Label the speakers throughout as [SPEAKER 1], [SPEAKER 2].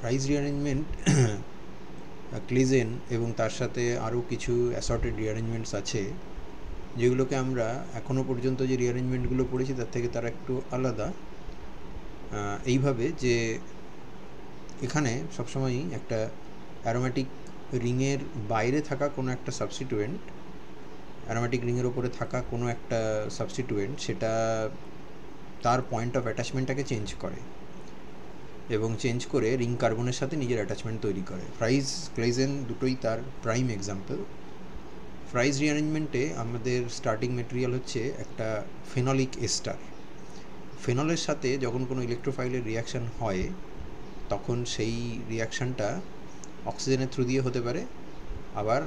[SPEAKER 1] Price rearrangement ক্লেজেন এবং তার সাথে আরও কিছু অ্যাসর্টেড রিঅ্যারেঞ্জমেন্টস আছে যেগুলোকে আমরা এখনও পর্যন্ত যে রিঅ্যারেঞ্জমেন্টগুলো পড়েছি তার থেকে তারা একটু আলাদা, এইভাবে যে এখানে সবসময়ই একটা অ্যারোম্যাটিক রিংয়ের বাইরে থাকা কোনো একটা সাবস্টিটুয়েন্ট, অ্যারোম্যাটিক রিংয়ের ওপরে থাকা কোনো একটা সাবস্টিটুয়েন্ট সেটা তার পয়েন্ট অফ অ্যাটাচমেন্টটাকে চেঞ্জ করে এবং চেঞ্জ করে রিং কার্বনের সাথে নিজের অ্যাটাচমেন্ট তৈরি করে। ফ্রাইজ ক্লেজেন দুটোই তার প্রাইম এক্সাম্পল। ফ্রাইজ রিঅ্যারেঞ্জমেন্টে আমাদের স্টার্টিং মেটেরিয়াল হচ্ছে একটা ফেনলিক এস্টার। ফেনলের সাথে যখন কোনো ইলেকট্রোফাইলের রিয়াকশান হয় তখন সেই রিয়াকশানটা অক্সিজেনের থ্রু দিয়ে হতে পারে, আবার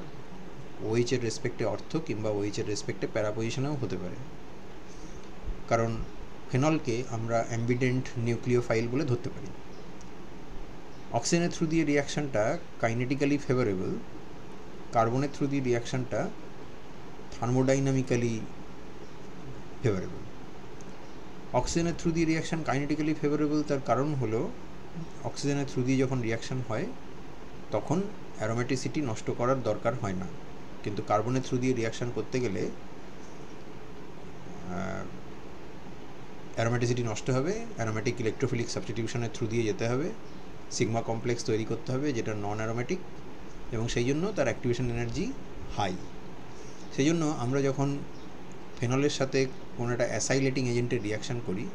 [SPEAKER 1] ওএইচের রেসপেক্টে অর্থ কিংবা ওএইচের রেসপেক্টে প্যারা পজিশনেও হতে পারে, কারণ ফেনলকে আমরা অ্যাম্বিডেন্ট নিউক্লিওফাইল বলে ধরতে পারি। অক্সিজেনের থ্রু দিয়ে রিয়াকশানটা কাইনেটিক্যালি ফেভারেবল, কার্বনের থ্রু দিয়ে রিয়াকশানটা থার্মোডাইনামিক্যালি ফেভারেবল। অক্সিজেনের থ্রু দিয়ে রিয়াকশান কাইনেটিক্যালি ফেভারেবল তার কারণ হলো অক্সিজেনের থ্রু দিয়ে যখন রিয়াকশান হয় তখন অ্যারোমেটিসিটি নষ্ট করার দরকার হয় না, কিন্তু কার্বনের থ্রু দিয়ে রিয়াকশান করতে গেলে অ্যারোমেটিসিটি নষ্ট হবে, অ্যারোমেটিক ইলেকট্রোফিলিক সাবস্টিটিউশনের থ্রু দিয়ে যেতে হবে, সিগমা কমপ্লেক্স তৈরি করতে হবে যেটা নন অ্যারোমেটিক, এবং সেই জন্য তার অ্যাক্টিভেশন এনার্জি হাই। সেই জন্য আমরা যখন ফেনলের সাথে কোনো একটা অ্যাসাইলেটিং এজেন্টের রিয়াকশান করি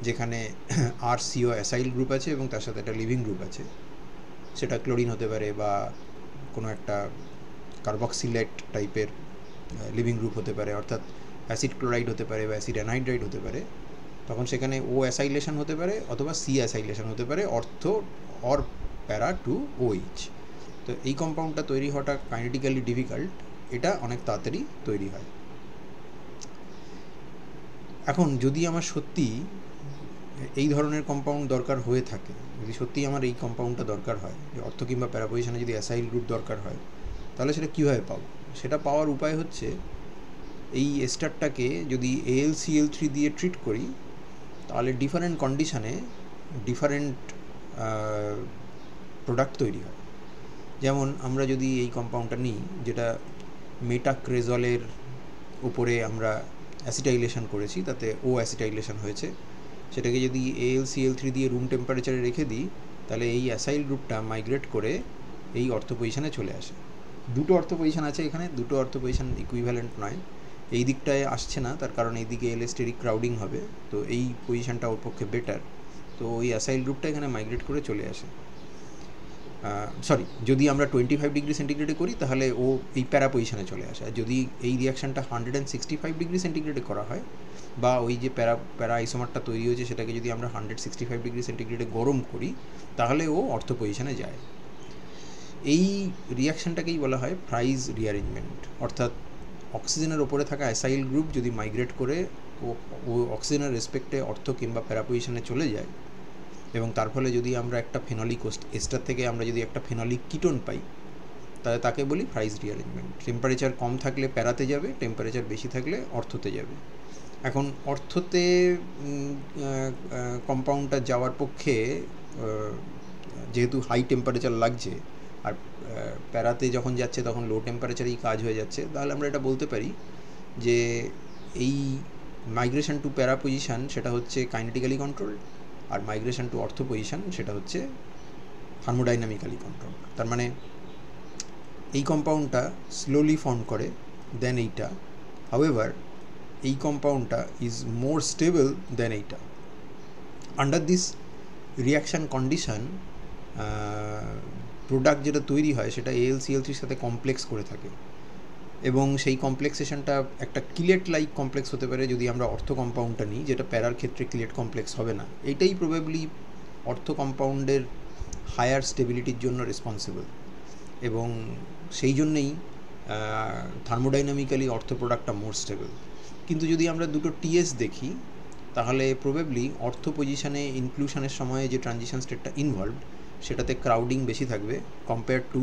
[SPEAKER 1] যেখানে RCO অ্যাসাইল গ্রুপ আছে এবং তার সাথে একটা লিভিং গ্রুপ আছে, সেটা ক্লোরিন হতে পারে বা কোনো একটা কার্বক্সিলেট টাইপের লিভিং গ্রুপ হতে পারে, অর্থাৎ অ্যাসিড ক্লোরাইড হতে পারে বা অ্যাসিড অ্যানাইড্রাইড হতে পারে, তখন সেখানে ও অ্যাসাইলেশন হতে পারে অথবা সি অ্যাসাইলেশন হতে পারে, অর্থ অর প্যারা টু OH। তো এই কম্পাউন্ডটা তৈরি হওয়াটা কাইনেটিক্যালি ডিফিকাল্ট, এটা অনেক তাড়াতাড়ি তৈরি হয়। এখন যদি আমার সত্যি এই ধরনের কম্পাউন্ড দরকার হয়ে থাকে, যদি সত্যি আমার এই কম্পাউন্ডটা দরকার হয়, যে অর্থ কিংবা প্যারাপোজিশনে যদি অ্যাসাইল গ্রুপ দরকার হয়, তাহলে সেটা কীভাবে পাবো? সেটা পাওয়ার উপায় হচ্ছে এই এস্টারটাকে যদি AlCl3 দিয়ে ট্রিট করি তাহলে ডিফারেন্ট কন্ডিশানে ডিফারেন্ট প্রোডাক্ট তৈরি হয়। যেমন আমরা যদি এই কম্পাউন্ডটা নিই যেটা মেটাক্রেজলের উপরে আমরা অ্যাসিটাইলেশন করেছি, তাতে ও অ্যাসিটাইলেশন হয়েছে, সেটাকে যদি AlCl3 দিয়ে রুম টেম্পারেচারে রেখে দিই তাহলে এই অ্যাসাইল গ্রুপটা মাইগ্রেট করে এই অর্থ পজিশানে চলে আসে। দুটো অর্থ পজিশান আছে এখানে, দুটো অর্থ পজিশান ইকুইভ্যালেন্ট নয়, এই দিকটায় আসছে না তার কারণ এই দিকে এলেস্টেরিক ক্রাউডিং হবে, তো এই পজিশানটা ওর পক্ষে বেটার, তো ওই অ্যাসাইল গ্রুপটা এখানে মাইগ্রেট করে চলে আসে। যদি আমরা 25 ডিগ্রি সেন্টিগ্রেডে করি তাহলে ও এই প্যারা পজিশানে চলে আসে, আর যদি এই রিয়াকশানটা 165 ডিগ্রি সেন্টিগ্রেডে করা হয় বা ওই যে প্যারা আইসোমারটা তৈরি হয়েছে সেটাকে যদি আমরা 165 ডিগ্রি সেন্টিগ্রেডে গরম করি তাহলে ও অর্থ পজিশানে যায়। এই রিয়াকশানটাকেই বলা হয় ফ্রাইজ রিঅ্যারেঞ্জমেন্ট, অর্থাৎ অক্সিজেনের ওপরে থাকা অ্যাসাইল গ্রুপ যদি মাইগ্রেট করে ও অক্সিজেনের রেসপেক্টে অর্থ কিংবা প্যারা পজিশানে চলে যায়, এবং তার ফলে যদি আমরা একটা ফেনলিক এস্টার থেকে আমরা যদি একটা ফেনলিক কিটোন পাই তাহলে তাকে বলি ফ্রাইজ রিঅ্যারেঞ্জমেন্ট। টেম্পারেচার কম থাকলে প্যারাতে যাবে, টেম্পারেচার বেশি থাকলে অর্থতে যাবে। এখন অর্থতে কম্পাউন্ডটা যাওয়ার পক্ষে যেহেতু হাই টেম্পারেচার লাগছে আর প্যারাতে যখন যাচ্ছে তখন লো টেম্পারেচারেই কাজ হয়ে যাচ্ছে, তাহলে আমরা এটা বলতে পারি যে এই মাইগ্রেশন টু প্যারা পজিশান সেটা হচ্ছে কাইনেটিক্যালি কন্ট্রোলড, আর মাইগ্রেশন টু অর্থ পজিশান সেটা হচ্ছে থার্মোডাইনামিক্যালি কন্ট্রোল। তার মানে এই কম্পাউন্ডটা স্লোলি ফর্ম করে দেন এইটা, হাউএভার এই কম্পাউন্ডটা ইজ মোর স্টেবল দেন এইটা। Under this reaction condition product যেটা তৈরি হয় সেটা AlCl3 সাথে কমপ্লেক্স করে থাকে, এবং সেই কমপ্লেক্সেশনটা একটা কিলেট লাইক কমপ্লেক্স হতে পারে যদি আমরা অর্থ কম্পাউন্ডটা নিই, যেটা প্যারার ক্ষেত্রে কিলেট কমপ্লেক্স হবে না। এইটাই প্রবাবলি অর্থ কম্পাউন্ডের হায়ার স্টেবিলিটির জন্য রেসপন্সিবল, এবং সেই জন্যেই থার্মোডাইনামিক্যালি অর্থ প্রোডাক্টটা মোর স্টেবল। কিন্তু যদি আমরা দুটো TS দেখি তাহলে প্রবাবলি অর্থ পজিশানে ইনক্লুশনের সময় যে ট্রানজিশন স্টেটটা ইনভলভড সেটাতে ক্রাউডিং বেশি থাকবে কম্পেয়ার টু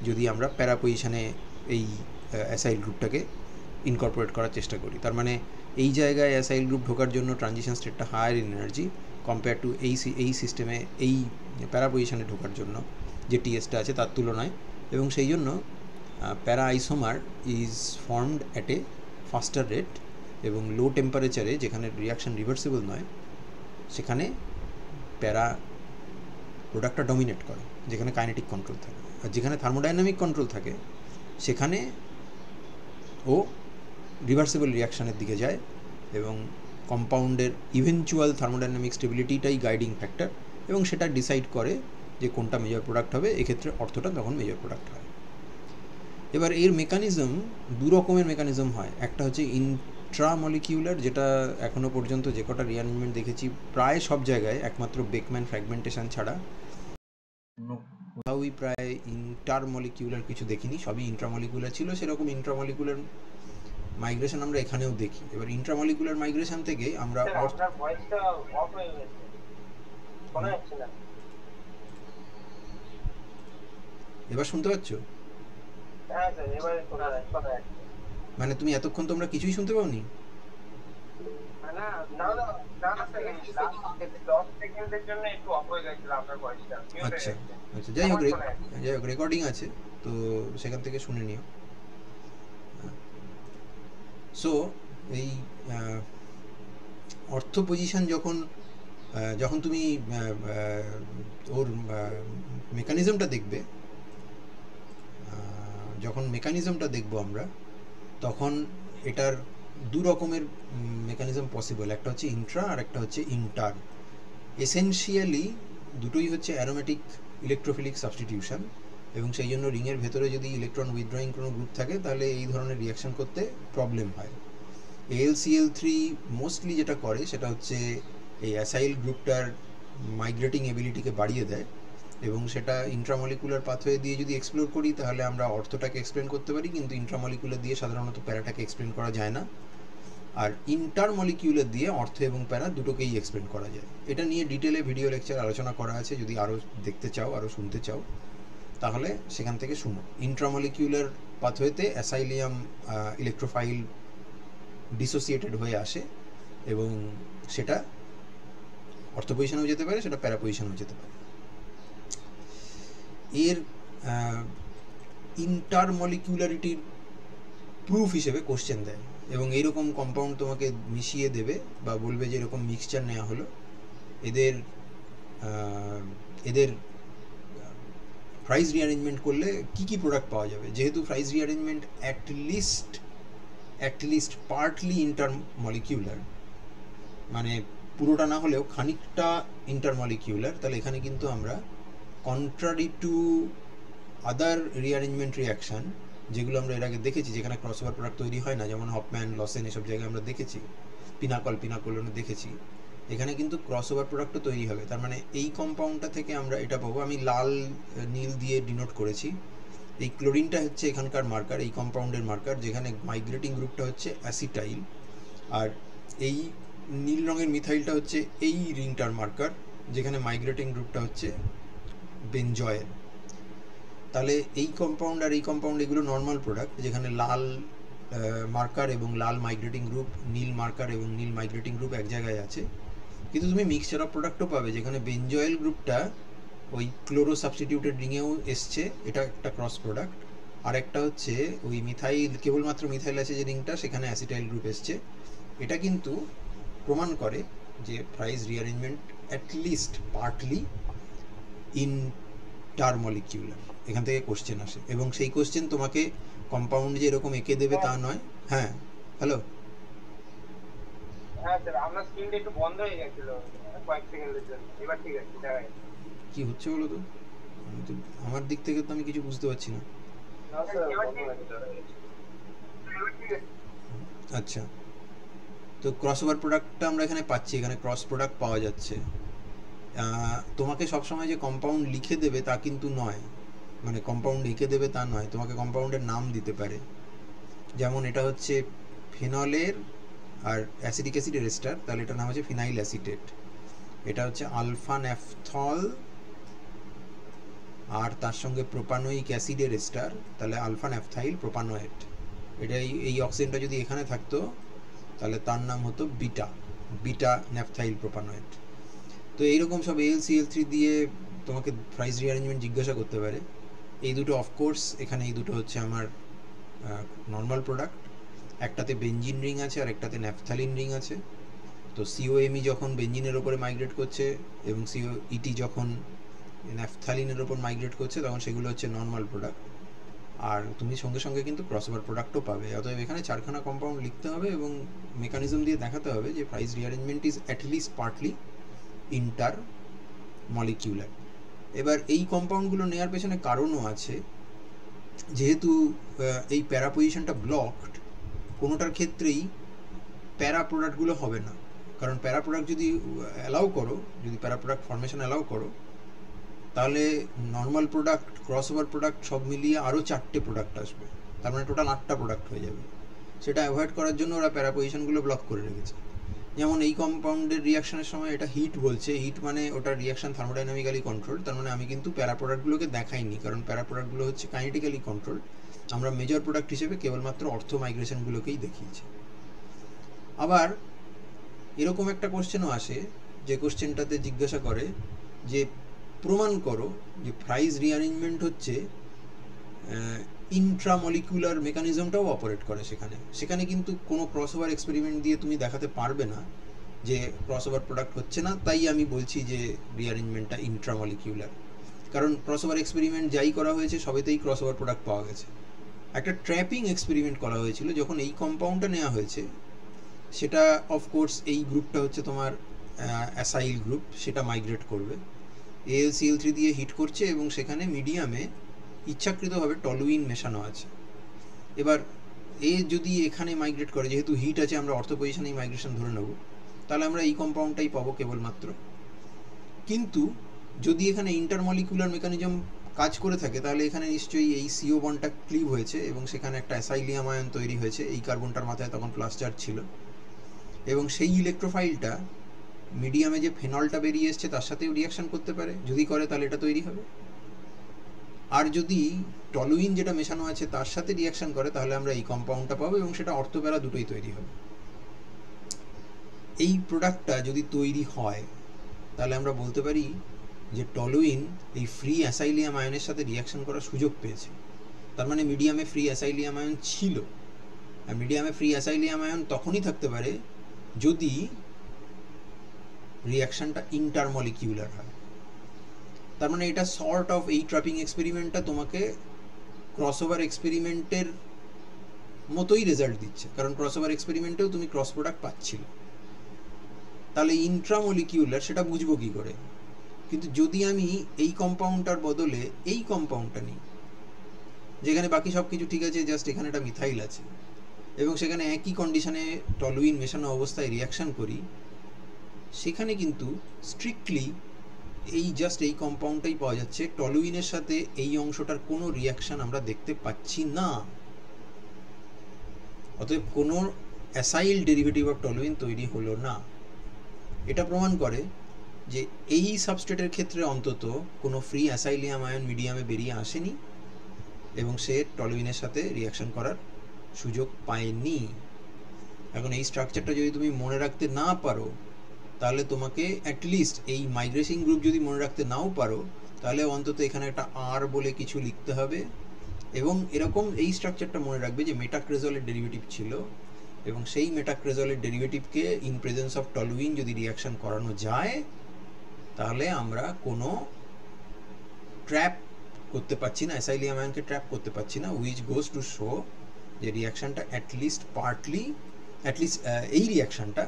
[SPEAKER 1] যদি আমরা প্যারা পজিশানে এই অ্যাসাইল গ্রুপটাকে ইনকর্পোরেট করার চেষ্টা করি। তার মানে এই জায়গায় অ্যাসাইল গ্রুপ ঢোকার জন্য ট্রানজিশন স্টেটটা higher in energy, compare to এই সিস্টেমে এই প্যারা পজিশনে ঢোকার জন্য যে টিএসটা আছে তার তুলনায়, এবং সেই জন্য প্যারা isomer is formed at a ফাস্টার rate, এবং লো টেম্পারেচারে যেখানে রিয়াকশান রিভার্সিবল নয় সেখানে প্যারা প্রোডাক্টটা ডমিনেট করে, যেখানে কাইনেটিক কন্ট্রোল থাকে। আর যেখানে থার্মোডাইনামিক কন্ট্রোল থাকে সেখানে ও রিভার্সিবল রিয়াকশানের দিকে যায়, এবং কম্পাউন্ডের ইভেনচুয়াল থার্মোডাইনামিক স্টেবিলিটিটাই গাইডিং ফ্যাক্টর, এবং সেটা ডিসাইড করে যে কোনটা মেজর প্রোডাক্ট হবে। এক্ষেত্রে অর্থটা তখন মেজর প্রোডাক্ট হয়। এবার এর মেকানিজম দু রকমের মেকানিজম হয়। একটা হচ্ছে ইন্ট্রামলিকিউলার, যেটা এখনও পর্যন্ত যে কটা রিঅ্যারেঞ্জমেন্ট দেখেছি প্রায় সব জায়গায়, একমাত্র বেকম্যান ফ্র্যাগমেন্টেশন ছাড়া কোথাওই প্রায় ইন্টারমলিকিউলার কিছু দেখিনি, সবই ইন্ট্রামলিকুলার ছিল। সেরকম ইন্ট্রামলিকুলার মাইগ্রেশন আমরা এখানেও দেখি। এবার ইন্ট্রামলিকুলার মাইগ্রেশন থেকে আমরা এবার শুনতে পাচ্ছ? মানে তুমি এতক্ষণ তোমরা কিছুই শুনতে পাওনি? আচ্ছা আচ্ছা, যাই হোক রেকর্ডিং আছে তো সেখান থেকে শুনে নিও। সো এই অর্থ পজিশন যখন তুমি ওর মেকানিজমটা দেখবে, যখন মেকানিজমটা দেখবো আমরা, তখন এটার দু রকমের মেকানিজম পসিবল। একটা হচ্ছে ইন্ট্রা আর একটা হচ্ছে ইন্টার। এসেনশিয়ালি দুটোই হচ্ছে অ্যারোমেটিক ইলেকট্রোফিলিক সাবস্টিটিউশন, এবং সেই জন্য রিংয়ের ভেতরে যদি ইলেকট্রন উইথড্রয়িং কোনো গ্রুপ থাকে তাহলে এই ধরনের রিয়াকশন করতে প্রবলেম হয়। AlCl3 মোস্টলি যেটা করে সেটা হচ্ছে এই অ্যাসাইল গ্রুপটার মাইগ্রেটিং এবিলিটিকে বাড়িয়ে দেয়, এবং সেটা ইন্ট্রামলিকুলার পাথওয়ে দিয়ে যদি এক্সপ্লোর করি তাহলে আমরা অর্থটাকে এক্সপ্লেন করতে পারি, কিন্তু ইন্ট্রামলিকুলার দিয়ে সাধারণত প্যারাটাকে এক্সপ্লেন করা যায় না। আর ইন্টারমলিকিউলার দিয়ে অর্থ এবং প্যারা দুটোকেই এক্সপ্লেন করা যায়। এটা নিয়ে ডিটেলে ভিডিও লেকচার আলোচনা করা আছে, যদি আরও দেখতে চাও, আরও শুনতে চাও তাহলে সেখান থেকে শুনো। ইন্ট্রামলিকিউলার পাথওয়েতে অ্যাসাইলিয়াম ইলেকট্রোফাইল ডিসোসিয়েটেড হয়ে আসে, এবং সেটা অর্থ পজিশনেও যেতে পারে, সেটা প্যারা পজিশনেও যেতে পারে। এর ইন্টারমলিকিউলারিটির প্রুফ হিসেবে কোশ্চেন দেয়, এবং এইরকম কম্পাউন্ড তোমাকে মিশিয়ে দেবে বা বলবে যে এরকম মিক্সচার নেওয়া হলো, এদের প্রাইস রিঅ্যারেঞ্জমেন্ট করলে কি প্রোডাক্ট পাওয়া যাবে। যেহেতু প্রাইস রিঅ্যারেঞ্জমেন্ট অ্যাটলিস্ট পার্টলি ইন্টারমলিকিউলার, মানে পুরোটা না হলেও খানিকটা ইন্টারমলিকিউলার, তাহলে এখানে কিন্তু আমরা contrary to other rearrangement reaction যেগুলো আমরা এর আগে দেখেছি, যেখানে ক্রসওভার প্রোডাক্ট তৈরি হয় না, যেমন হপম্যান, লসেন, এসব জায়গায় আমরা দেখেছি, পিনাকলনে দেখেছি, এখানে কিন্তু ক্রসওভার প্রোডাক্টও তৈরি হবে। তার মানে এই কম্পাউন্ডটা থেকে আমরা এটা পাবো। আমি লাল নীল দিয়ে ডিনোট করেছি। এই ক্লোরিনটা হচ্ছে এখানকার মার্কার, এই কম্পাউন্ডের মার্কার, যেখানে মাইগ্রেটিং গ্রুপটা হচ্ছে অ্যাসিটাইল, আর এই নীল রঙের মিথাইলটা হচ্ছে এই রিংটার মার্কার, যেখানে মাইগ্রেটিং গ্রুপটা হচ্ছে বেনজয়েল। তাহলে এই কম্পাউন্ড আর এই কম্পাউন্ড এগুলো নর্মাল প্রোডাক্ট, যেখানে লাল মার্কার এবং লাল মাইগ্রেটিং গ্রুপ, নীল মার্কার এবং নীল মাইগ্রেটিং গ্রুপ এক জায়গায় আছে। কিন্তু তুমি মিক্সচার অফ প্রোডাক্টও পাবে, যেখানে বেনজয়েল গ্রুপটা ওই ক্লোরো সাবস্টিটিউটেড রিংয়েও এসছে, এটা একটা ক্রস প্রোডাক্ট। আর একটা হচ্ছে ওই মিথাইল, কেবলমাত্র মিথাইল আছে যে রিংটা, সেখানে অ্যাসিটাইল গ্রুপ এসছে। এটা কিন্তু প্রমাণ করে যে প্রাইস রিঅ্যারেঞ্জমেন্ট অ্যাটলিস্ট পার্টলি ইন্টারমলিকিউলার। এখান থেকে কোশ্চেন আসে, এবং সেই কোশ্চেন তোমাকে কম্পাউন্ড যে এরকম এঁকে দেবে তা নয়। হ্যাঁ, হ্যালো।
[SPEAKER 2] হ্যাঁ স্যার, আমার স্ক্রিনটা একটু বন্ধ হয়ে গেছিল কয়েক সেকেন্ডের জন্য। এবার ঠিক আছে, দেখা গেছে।
[SPEAKER 1] কি হচ্ছে বলো তো? আমার দিক থেকে তো আমি কিছু বুঝতে পারছি না। আচ্ছা, তো ক্রসওভার প্রোডাক্টটা আমরা এখানে পাচ্ছি, এখানে ক্রস প্রোডাক্ট পাওয়া যাচ্ছে। তোমাকে সবসময় যে কম্পাউন্ড লিখে দেবে তা কিন্তু নয়, মানে কম্পাউন্ড লিখে দেবে তা নয়, তোমাকে কম্পাউন্ডের নাম দিতে পারে। যেমন এটা হচ্ছে ফিনলের আর অ্যাসিডিক অ্যাসিডের এস্টার, তাহলে এটার নাম হচ্ছে ফিনাইল অ্যাসিটেট। এটা হচ্ছে আলফা ন্যাফথল আর তার সঙ্গে প্রোপানোইক অ্যাসিডের এস্টার, তাহলে আলফা ন্যাফথাইল প্রোপানোয়েট। এটা এই অক্সিজেনটা যদি এখানে থাকতো তাহলে তার নাম হতো বিটা ন্যাফথাইল প্রোপানোয়েট। তো এইরকম সব AlCl3 দিয়ে তোমাকে প্রাইস রিঅ্যারেঞ্জমেন্ট জিজ্ঞাসা করতে পারে। এই দুটো অফকোর্স এখানে এই দুটো হচ্ছে আমার নর্মাল প্রোডাক্ট, একটাতে বেঞ্জিন রিং আছে আর একটাতে ন্যাপথালিন রিং আছে। তো COMe যখন বেঞ্জিনের ওপরে মাইগ্রেট করছে এবং COET যখন ন্যাপথালিনের ওপর মাইগ্রেট করছে তখন সেগুলো হচ্ছে নর্মাল প্রোডাক্ট। আর তুমি সঙ্গে সঙ্গে কিন্তু ক্রসওভার প্রোডাক্টও পাবে। অতএব এখানে চারখানা কম্পাউন্ড লিখতে হবে এবং মেকানিজম দিয়ে দেখাতে হবে যে price rearrangement is at least partly inter molecular. এবার এই কম্পাউন্ডগুলো নেওয়ার পেছনে কারণও আছে। যেহেতু এই প্যারা পজিশনটা ব্লকড, কোনোটার ক্ষেত্রেই প্যারা প্রোডাক্টগুলো হবে না। কারণ প্যারা প্রোডাক্ট যদি অ্যালাউ করো, যদি প্যারা প্রোডাক্ট ফর্মেশন অ্যালাউ করো, তাহলে নর্মাল প্রোডাক্ট, ক্রসওভার প্রোডাক্ট সব মিলিয়ে আরও 4টে প্রোডাক্ট আসবে, তার মানে টোটাল 8টা প্রোডাক্ট হয়ে যাবে। সেটা অ্যাভয়েড করার জন্য ওরা প্যারা পজিশনগুলো ব্লক করে রেখেছে। যেমন এই কম্পাউন্ডের রিয়াকশনের সময় এটা হিট বলছে, হিট মানে ওটার রিয়াকশন থার্মোডাইনামিক্যালি কন্ট্রোল, তার মানে আমি কিন্তু প্যারা প্রোডাক্টগুলোকে দেখাইনি, কারণ প্যারা প্রোডাক্টগুলো হচ্ছে কাইনেটিক্যালি কন্ট্রোল। আমরা মেজর প্রোডাক্ট হিসেবে কেবলমাত্র অর্থ মাইগ্রেশনগুলোকেই দেখিয়েছি। আবার এরকম একটা কোশ্চেনও আসে, যে কোশ্চেনটাতে জিজ্ঞাসা করে যে প্রমাণ করো যে প্রাইস রিঅ্যারেঞ্জমেন্ট হচ্ছে ইন্ট্রামলিকুলার মেকানিজমটাও অপারেট করে। সেখানে কিন্তু কোনো ক্রসওভার এক্সপেরিমেন্ট দিয়ে তুমি দেখাতে পারবে না যে ক্রসওভার প্রোডাক্ট হচ্ছে না, তাই আমি বলছি যে রিঅ্যারেঞ্জমেন্টটা ইন্ট্রামলিকুলার। কারণ ক্রসওভার এক্সপেরিমেন্ট যাই করা হয়েছে সবেতেই ক্রসওভার প্রোডাক্ট পাওয়া গেছে। একটা ট্র্যাপিং এক্সপেরিমেন্ট করা হয়েছিল, যখন এই কম্পাউন্ডটা নেওয়া হয়েছে সেটা অফকোর্স এই গ্রুপটা হচ্ছে তোমার অ্যাসাইল গ্রুপ, সেটা মাইগ্রেট করবে, AlCl3 দিয়ে হিট করছে এবং সেখানে মিডিয়ামে ইচ্ছাকৃতভাবে টলুইন মেশানো আছে। এবার যদি এখানে মাইগ্রেট করে, যেহেতু হিট আছে আমরা অর্থ পজিশনেই মাইগ্রেশন ধরে নেব, তাহলে আমরা এই কম্পাউন্ডটাই পাবো কেবলমাত্র। কিন্তু যদি এখানে ইন্টারমলিকুলার মেকানিজম কাজ করে থাকে তাহলে এখানে নিশ্চয়ই এই CO বন্ডটা ক্লিভ হয়েছে এবং সেখানে একটা অ্যাসাইলিয়াম আয়ন তৈরি হয়েছে। এই কার্বনটার মাথায় তখন প্লাস চার্জ ছিল এবং সেই ইলেকট্রোফাইলটা মিডিয়ামে যে ফেনলটা বেরিয়ে এসছে তার সাথেও রিয়াকশন করতে পারে, যদি করে তাহলে এটা তৈরি হবে। আর যদি টলুইন যেটা মেশানো আছে তার সাথে রিয়াকশন করে তাহলে আমরা এই কম্পাউন্ডটা পাবো এবং সেটা অর্থপ্যারা দুটোই তৈরি হবে। এই প্রোডাক্টটা যদি তৈরি হয় তাহলে আমরা বলতে পারি যে টলুইন এই ফ্রি অ্যাসাইলিয়াম আয়নের সাথে রিয়াকশন করার সুযোগ পেয়েছে। তার মানে মিডিয়ামে ফ্রি অ্যাসাইলিয়াম আয়ন ছিল। আর মিডিয়ামে ফ্রি অ্যাসাইলিয়াম আয়ন তখনই থাকতে পারে যদি রিয়াকশনটা ইন্টারমলিকিউলার হয়। তার মানে এটা সর্ট অফ, এই ট্র্যাপিং এক্সপেরিমেন্টটা তোমাকে ক্রসওভার এক্সপেরিমেন্টের মতোই রেজাল্ট দিচ্ছে, কারণ ক্রসওভার এক্সপেরিমেন্টেও তুমি ক্রস প্রোডাক্ট পাচ্ছিলে। তাহলে ইন্ট্রামলিকিউলার সেটা বুঝবো কী করে? কিন্তু যদি আমি এই কম্পাউন্ডটার বদলে এই কম্পাউন্ডটা নিই, যেখানে বাকি সব কিছু ঠিক আছে, জাস্ট এখানে একটা মিথাইল আছে এবং সেখানে একই কন্ডিশনে টলুইন মেশানো অবস্থায় রিয়াকশন করি, সেখানে কিন্তু স্ট্রিক্টলি এই কম্পাউন্ডটাই পাওয়া যাচ্ছে। টলুইনের সাথে এই অংশটার কোনো রিয়াকশন আমরা দেখতে পাচ্ছি না। অতএব কোনো অ্যাসাইল ডেরিভেটিভ অফ টলুইন তৈরি হলো না। এটা প্রমাণ করে যে এই সাবস্ট্রেটের ক্ষেত্রে অন্তত কোনো ফ্রি অ্যাসাইলিয়াম আয়ন মিডিয়ামে বেরিয়ে আসেনি এবং সে টলুইনের সাথে রিয়াকশন করার সুযোগ পায়নি। এখন এই স্ট্রাকচারটা যদি তুমি মনে রাখতে না পারো তাহলে তোমাকে অ্যাটলিস্ট এই মাইগ্রেশন গ্রুপ যদি মনে রাখতে নাও পারো তাহলে অন্তত এখানে একটা আর বলে কিছু লিখতে হবে এবং এরকম এই স্ট্রাকচারটা মনে রাখবে যে মেটাক্রেজলের ডেরিভেটিভ ছিল এবং সেই মেটাক্রেজলের ডেরিভেটিভকে ইন প্রেজেন্স অফ টলুইন যদি রিয়াকশন করানো যায় তাহলে আমরা কোনো ট্র্যাপ করতে পারছি না, অ্যাসাইলিয়াম আয়নকে ট্র্যাপ করতে পারছি না, উইচ গোজ টু শো যে রিয়াকশনটা অ্যাটলিস্ট এই রিয়াকশনটা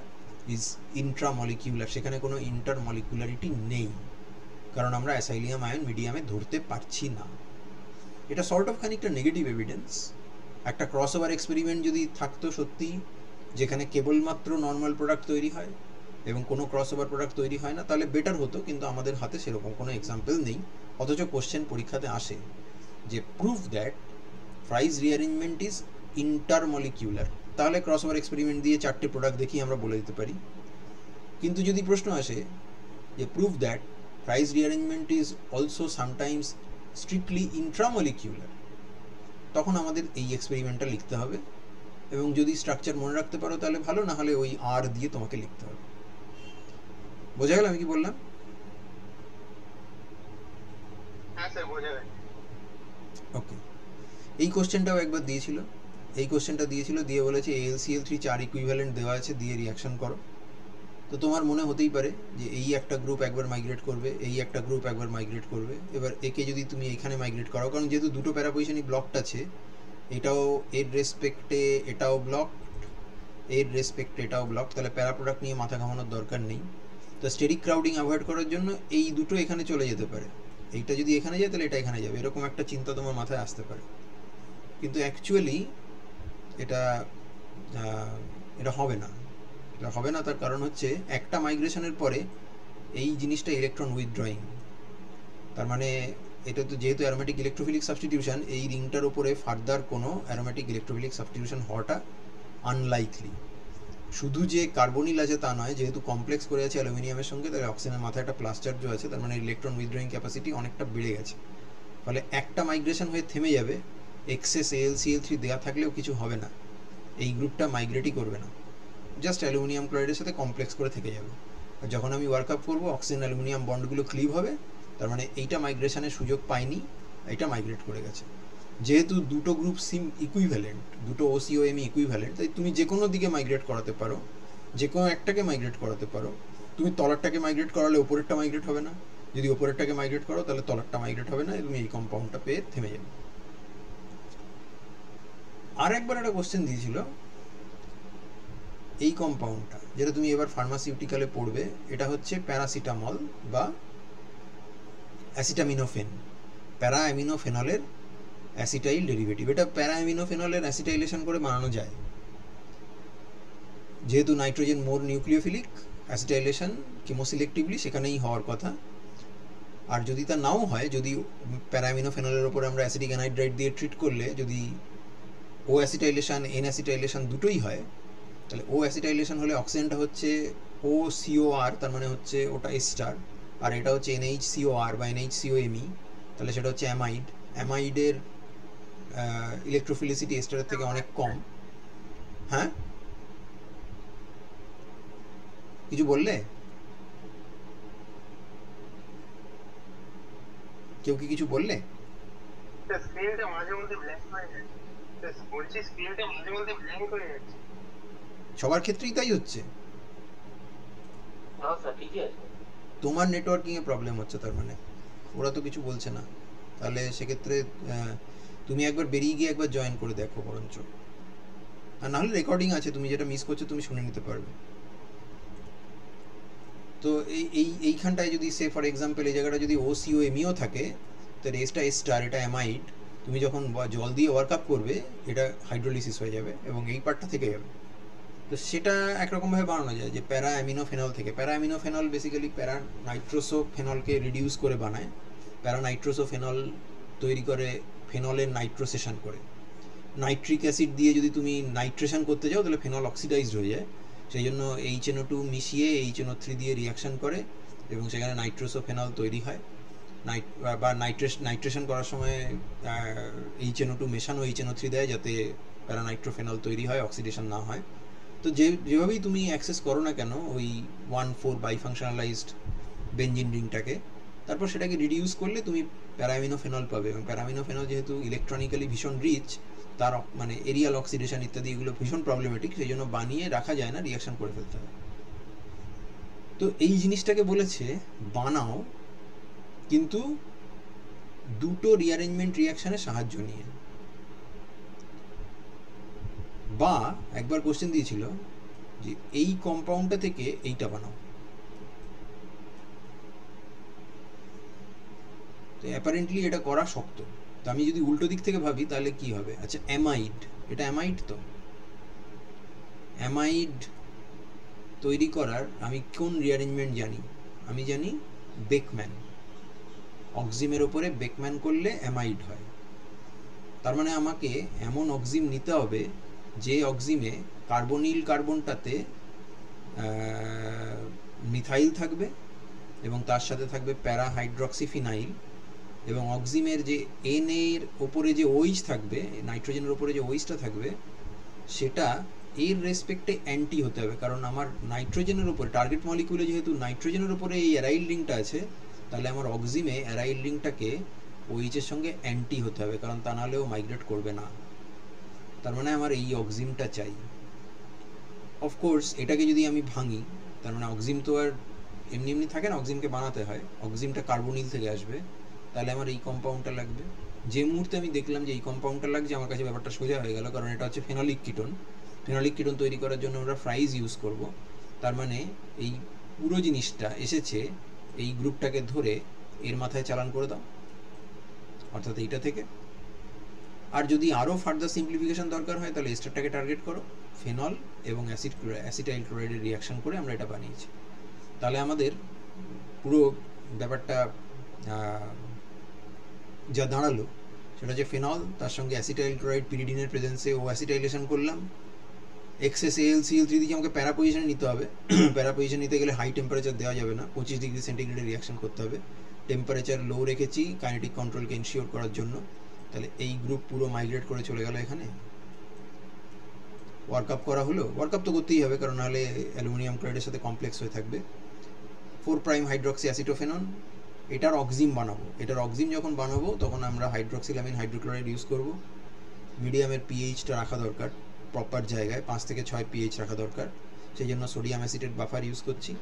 [SPEAKER 1] ইজ ইন্ট্রামলিকিউলার, সেখানে কোনো ইন্টারমলিকুলারিটি নেই, কারণ আমরা অ্যাসাইলিয়াম আয়ন মিডিয়ামে ধরতে পারছি না। এটা সর্ট অফ খানিকটা নেগেটিভ এভিডেন্স। একটা ক্রসওভার এক্সপেরিমেন্ট যদি থাকতো সত্যি, যেখানে কেবলমাত্র নর্মাল প্রোডাক্ট তৈরি হয় এবং কোনো ক্রসওভার প্রোডাক্ট তৈরি হয় না, তাহলে বেটার হতো, কিন্তু আমাদের হাতে সেরকম কোনো এক্সাম্পল নেই। অথচ কোশ্চেন পরীক্ষাতে আসে যে prove that Fries rearrangement is intermolecular, তাহলে ক্রসওভার এক্সপেরিমেন্ট দিয়ে 4টে প্রোডাক্ট দেখিয়ে আমরা বলে দিতে পারি। কিন্তু যদি প্রশ্ন আসে যে prove that Fries rearrangement is also sometimes strictly intramolecular, তখন আমাদের এই এক্সপেরিমেন্টটা লিখতে হবে এবং যদি স্ট্রাকচার মনে রাখতে পারো তাহলে ভালো, না হলে ওই আর দিয়ে তোমাকে লিখতে হবে। বোঝা গেল আমি কি বললাম?
[SPEAKER 2] স্যার বোঝা গেছে।
[SPEAKER 1] ওকে, এই কোশ্চেনটাও একবার দিয়েছিল, এই কোশ্চেনটা দিয়েছিল, দিয়ে বলেছে AlCl3 4 ইকুইভ্যালেন্ট দেওয়া আছে, দিয়ে রিয়াকশন করো। তো তোমার মনে হতেই পারে যে এই একটা গ্রুপ একবার মাইগ্রেট করবে, এই একটা গ্রুপ একবার মাইগ্রেট করবে। এবার একে যদি তুমি এখানে মাইগ্রেট করো, কারণ যেহেতু দুটো প্যারা পজিশনই ব্লকড আছে, এটাও এর রেসপেক্টে এটাও ব্লক, এর রেসপেক্টে এটাও ব্লক, তাহলে প্যারা প্রোডাক্ট নিয়ে মাথা ঘামানোর দরকার নেই। তো স্টেরিক ক্রাউডিং অ্যাভয়েড করার জন্য এই দুটো এখানে চলে যেতে পারে, এইটা যদি এখানে যায় তাহলে এটা এখানে যাবে, এরকম একটা চিন্তা তোমার মাথায় আসতে পারে। কিন্তু অ্যাকচুয়ালি এটা এটা হবে না, এটা হবে না। তার কারণ হচ্ছে একটা মাইগ্রেশনের পরে এই জিনিসটা ইলেকট্রন উইথড্রয়িং, তার মানে এটা তো যেহেতু অ্যারোমেটিক ইলেকট্রোফিলিক সাবস্টিটিউশন, এই রিংটার উপরে ফার্দার কোনো অ্যারোমেটিক ইলেকট্রোফিলিক সাবস্টিটিউশন হওয়াটা আনলাইকলি। শুধু যে কার্বনিল আছে তা নয়, যেহেতু কমপ্লেক্স করে আছে অ্যালুমিনিয়ামের সঙ্গে, তাহলে অক্সিজেনের মাথায় একটা প্লাস চার্জও আছে, তার মানে ইলেকট্রন উইথড্রয়িং ক্যাপাসিটি অনেকটা বেড়ে গেছে। ফলে একটা মাইগ্রেশন হয়ে থেমে যাবে, এক্সেস AlCl3 দেওয়া থাকলেও কিছু হবে না, এই গ্রুপটা মাইগ্রেটই করবে না, জাস্ট অ্যালুমিনিয়াম ক্লোরাইডের সাথে কমপ্লেক্স করে থেকে যাবে। আর যখন আমি ওয়ার্ক আপ করবো, অক্সিজেন অ্যালুমিনিয়াম বন্ডগুলো ক্লিভ হবে, তার মানে এইটা মাইগ্রেশনের সুযোগ পায়নি, এইটা মাইগ্রেট করে গেছে। যেহেতু দুটো গ্রুপ সিম ইকুইভ্যালেন্ট, দুটো OCOMe ইকুইভ্যালেন্ট, তাই তুমি যে কোনো দিকে মাইগ্রেট করাতে পারো, যে কোনো একটাকে মাইগ্রেট করাতে পারো। তুমি তলারটাকে মাইগ্রেট করালে ওপরেরটা মাইগ্রেট হবে না, যদি ওপরেরটাকে মাইগ্রেট করো তাহলে তলারটা মাইগ্রেট হবে না, তুমি এই কম্পাউন্ডটা পেয়ে থেমে যাবে। আর একবার একটা কোশ্চেন দিয়েছিল, এই কম্পাউন্ডটা যেটা তুমি এবার ফার্মাসিউটিক্যালে পড়বে, এটা হচ্ছে প্যারাসিটামল বা অ্যাসিটামিনোফেন, প্যারা অ্যামিনোফেনলের অ্যাসিটাইল ডেরিভেটিভ। এটা প্যারা অ্যামিনোফেনলের অ্যাসিটাইলেশন করে বানানো যায়, যেহেতু নাইট্রোজেন মোর নিউক্লিওফিলিক, অ্যাসিটাইলেশন কেমোসিলেক্টিভলি সেখানেই হওয়ার কথা। আর যদি তা নাও হয়, যদি প্যারা অ্যামিনোফেনলের ওপরে আমরা অ্যাসিডিক অ্যানহাইড্রাইড দিয়ে ট্রিট করলে যদি ও অ্যাসিটাইলেশন এন অ্যাসিটাইলেশন দুটোই হয়, তাহলে ও অ্যাসিটাইলেশন হলে অক্সিজেনটা হচ্ছে OCOR, তার মানে হচ্ছে ওটা S স্টার, আর এটা হচ্ছে NHCOR বা NHCOMe, তাহলে সেটা হচ্ছে অ্যামাইড। অ্যামাইডের ইলেকট্রোফিলিসিটি এস্টারের থেকে অনেক কম। হ্যাঁ, কিছু বললে? কেউ কি কিছু বললে?
[SPEAKER 2] স্যার স্ক্রিনটা মাঝে মধ্যে ব্ল্যাঙ্ক হয়ে যাচ্ছে। স্যার বলছি স্ক্রিনটা মাঝে মধ্যে ব্ল্যাঙ্ক হয়ে যাচ্ছে।
[SPEAKER 1] সবার ক্ষেত্রেই তাই হচ্ছে?
[SPEAKER 2] হ্যাঁ স্যার ঠিকই আছে।
[SPEAKER 1] তোমার নেটওয়ার্কিংয়ে প্রবলেম হচ্ছে, তার মানে ওরা তো কিছু বলছে না। তাহলে সেক্ষেত্রে তুমি একবার বেরিয়ে গিয়ে একবার জয়েন করে দেখো বরঞ্চ, আর নাহলে রেকর্ডিং আছে, তুমি যেটা মিস করছো তুমি শুনে নিতে পারবে। তো এইখানটায় যদি সে ফর এক্সাম্পল এই জায়গাটা যদি OCOMeও থাকে, তো রেসটা S স্টার, এটা অ্যামাইড, তুমি যখন জল দিয়ে ওয়ার্ক আপ করবে এটা হাইড্রোলিসিস হয়ে যাবে এবং এই পার্টটা থেকে যাবে। তো সেটা একরকমভাবে বানানো যায় যে প্যারা অ্যামিনোফেনল থেকে। প্যারা অ্যামিনোফেনল বেসিক্যালি প্যারা নাইট্রোসোফেনলকে রিডিউস করে বানায়, প্যারা নাইট্রোসোফেনল তৈরি করে ফেনলের নাইট্রোসেশন করে। নাইট্রিক অ্যাসিড দিয়ে যদি তুমি নাইট্রেশন করতে যাও তাহলে ফেনল অক্সিডাইজড হয়ে যায়, সেই জন্য HNO2 মিশিয়ে HNO3 দিয়ে রিয়াকশান করে এবং সেখানে নাইট্রোসোফেনল তৈরি হয়। বা নাইট্রেশন করার সময় HNO2 মেশানো HNO3 দেয় যাতে প্যারানাইট্রোফেনল তৈরি হয়, অক্সিডেশন না হয়। তো যেভাবেই তুমি অ্যাক্সেস করো না কেন ওই 1,4 বাইফাংশনালাইজড বেঞ্জিন রিংটাকে, তারপর সেটাকে রিডিউস করলে তুমি প্যারামিনোফেনল পাবে। এবং প্যারামিনোফেনল যেহেতু ইলেকট্রনিক্যালি ভীষণ রিচ, তার মানে এরিয়াল অক্সিডেশন ইত্যাদি এগুলো ভীষণ প্রবলেমেটিক, সেই জন্য বানিয়ে রাখা যায় না, রিয়াকশন করে ফেলতে হয়। তো এই জিনিসটাকে বলেছে বানাও, কিন্তু দুটো রিঅ্যারেঞ্জমেন্ট রিয়াকশানের সাহায্য নিয়ে। বা একবার কোশ্চেন দিয়েছিল যে এই কম্পাউন্ডটা থেকে এইটা বানাও, তো অ্যাপারেন্টলি এটা করা শক্ত। তো আমি যদি উল্টো দিক থেকে ভাবি তাহলে কি হবে? আচ্ছা, অ্যামাইড, এটা অ্যামাইড, তো অ্যামাইড তৈরি করার আমি কোন রিঅ্যারেঞ্জমেন্ট জানি? আমি জানি বেকম্যান। অক্সিমের ওপরে বেকম্যান করলে অ্যামাইড হয়। তার মানে আমাকে এমন অক্সিম নিতে হবে যে অক্সিমে কার্বনিল কার্বনটাতে মিথাইল থাকবে এবং তার সাথে থাকবে প্যারা হাইড্রক্সিফিনাইল, এবং অক্সিমের যে এন এর ওপরে যে ওইচ থাকবে, নাইট্রোজেনের ওপরে যে ওইচটা থাকবে, সেটা এর রেসপেক্টে অ্যান্টি হতে হবে। কারণ আমার নাইট্রোজেনের ওপরে টার্গেট মলিকিউলে যেহেতু নাইট্রোজেনের ওপরে এই অ্যারাইল রিংটা আছে, তাহলে আমার অক্সিমে অ্যারাইল রিংটাকে OH এর সঙ্গে অ্যান্টি হতে হবে, কারণ তা নাহলেও মাইগ্রেট করবে না। তার মানে আমার এই অক্সিমটা চাই। অফকোর্স এটাকে যদি আমি ভাঙি, তার মানে অক্সিম তো আর এমনি এমনি থাকে না, অক্সিমকে বানাতে হয়, অক্সিমটা কার্বনিল থেকে আসবে, তাহলে আমার এই কম্পাউন্ডটা লাগবে। যে মুহূর্তে আমি দেখলাম যে এই কম্পাউন্ডটা লাগছে, আমার কাছে ব্যাপারটা সোজা হয়ে গেল, কারণ এটা হচ্ছে ফেনলিক কিটোন। ফেনলিক কিটোন তৈরি করার জন্য আমরা ফ্রাইজ ইউজ করব। তার মানে এই পুরো জিনিসটা এসেছে এই গ্রুপটাকে ধরে এর মাথায় চালান করে দাও, অর্থাৎ এইটা থেকে। আর যদি আরও ফার্দার সিম্পলিফিকেশন দরকার হয় তাহলে এস্টারটাকে টার্গেট করো, ফেনল এবং অ্যাসিটাইল ক্লোরাইডের রিয়াকশন করে আমরা এটা বানিয়েছি। তাহলে আমাদের পুরো ব্যাপারটা যা দাঁড়ালো সেটা হচ্ছে ফেনল, তার সঙ্গে অ্যাসিটাইল ক্লোরাইড পিরিডিনের প্রেজেন্সে ও অ্যাসিটাইলেশন করলাম, এক্সেস AlCl3 দিকে আমাকে প্যারা পজিশনে নিতে হবে। প্যারা পজিশন নিতে গেলে হাই টেম্পারেচার দেওয়া যাবে না, 25 ডিগ্রি সেন্টিগ্রেডে রিয়াকশন করতে হবে। টেম্পারেচার লো রেখেছি কাইনেটিক কন্ট্রোলকে ইনশিওর করার জন্য। তাহলে এই গ্রুপ পুরো মাইগ্রেট করে চলে গেল এখানে। ওয়ার্কআপ করা হলো, ওয়ার্কআপ তো করতেই হবে, কারণ নাহলে অ্যালুমিনিয়াম ক্লোরাইডের সাথে কমপ্লেক্স হয়ে থাকবে। 4' হাইড্রক্সি অ্যাসিটোফেনন, এটার অক্সিম বানাবো। এটার অক্সিম যখন বানাবো তখন আমরা হাইড্রক্সিলামিন হাইড্রোক্লোরাইড ইউজ করব। মিডিয়ামের পিএইচটা রাখা দরকার প্রপার জায়গায়, 5 থেকে 6 পিএইচ রাখা দরকার, সেই জন্য সোডিয়াম অ্যাসিটেট বাফার ইউজ করছি।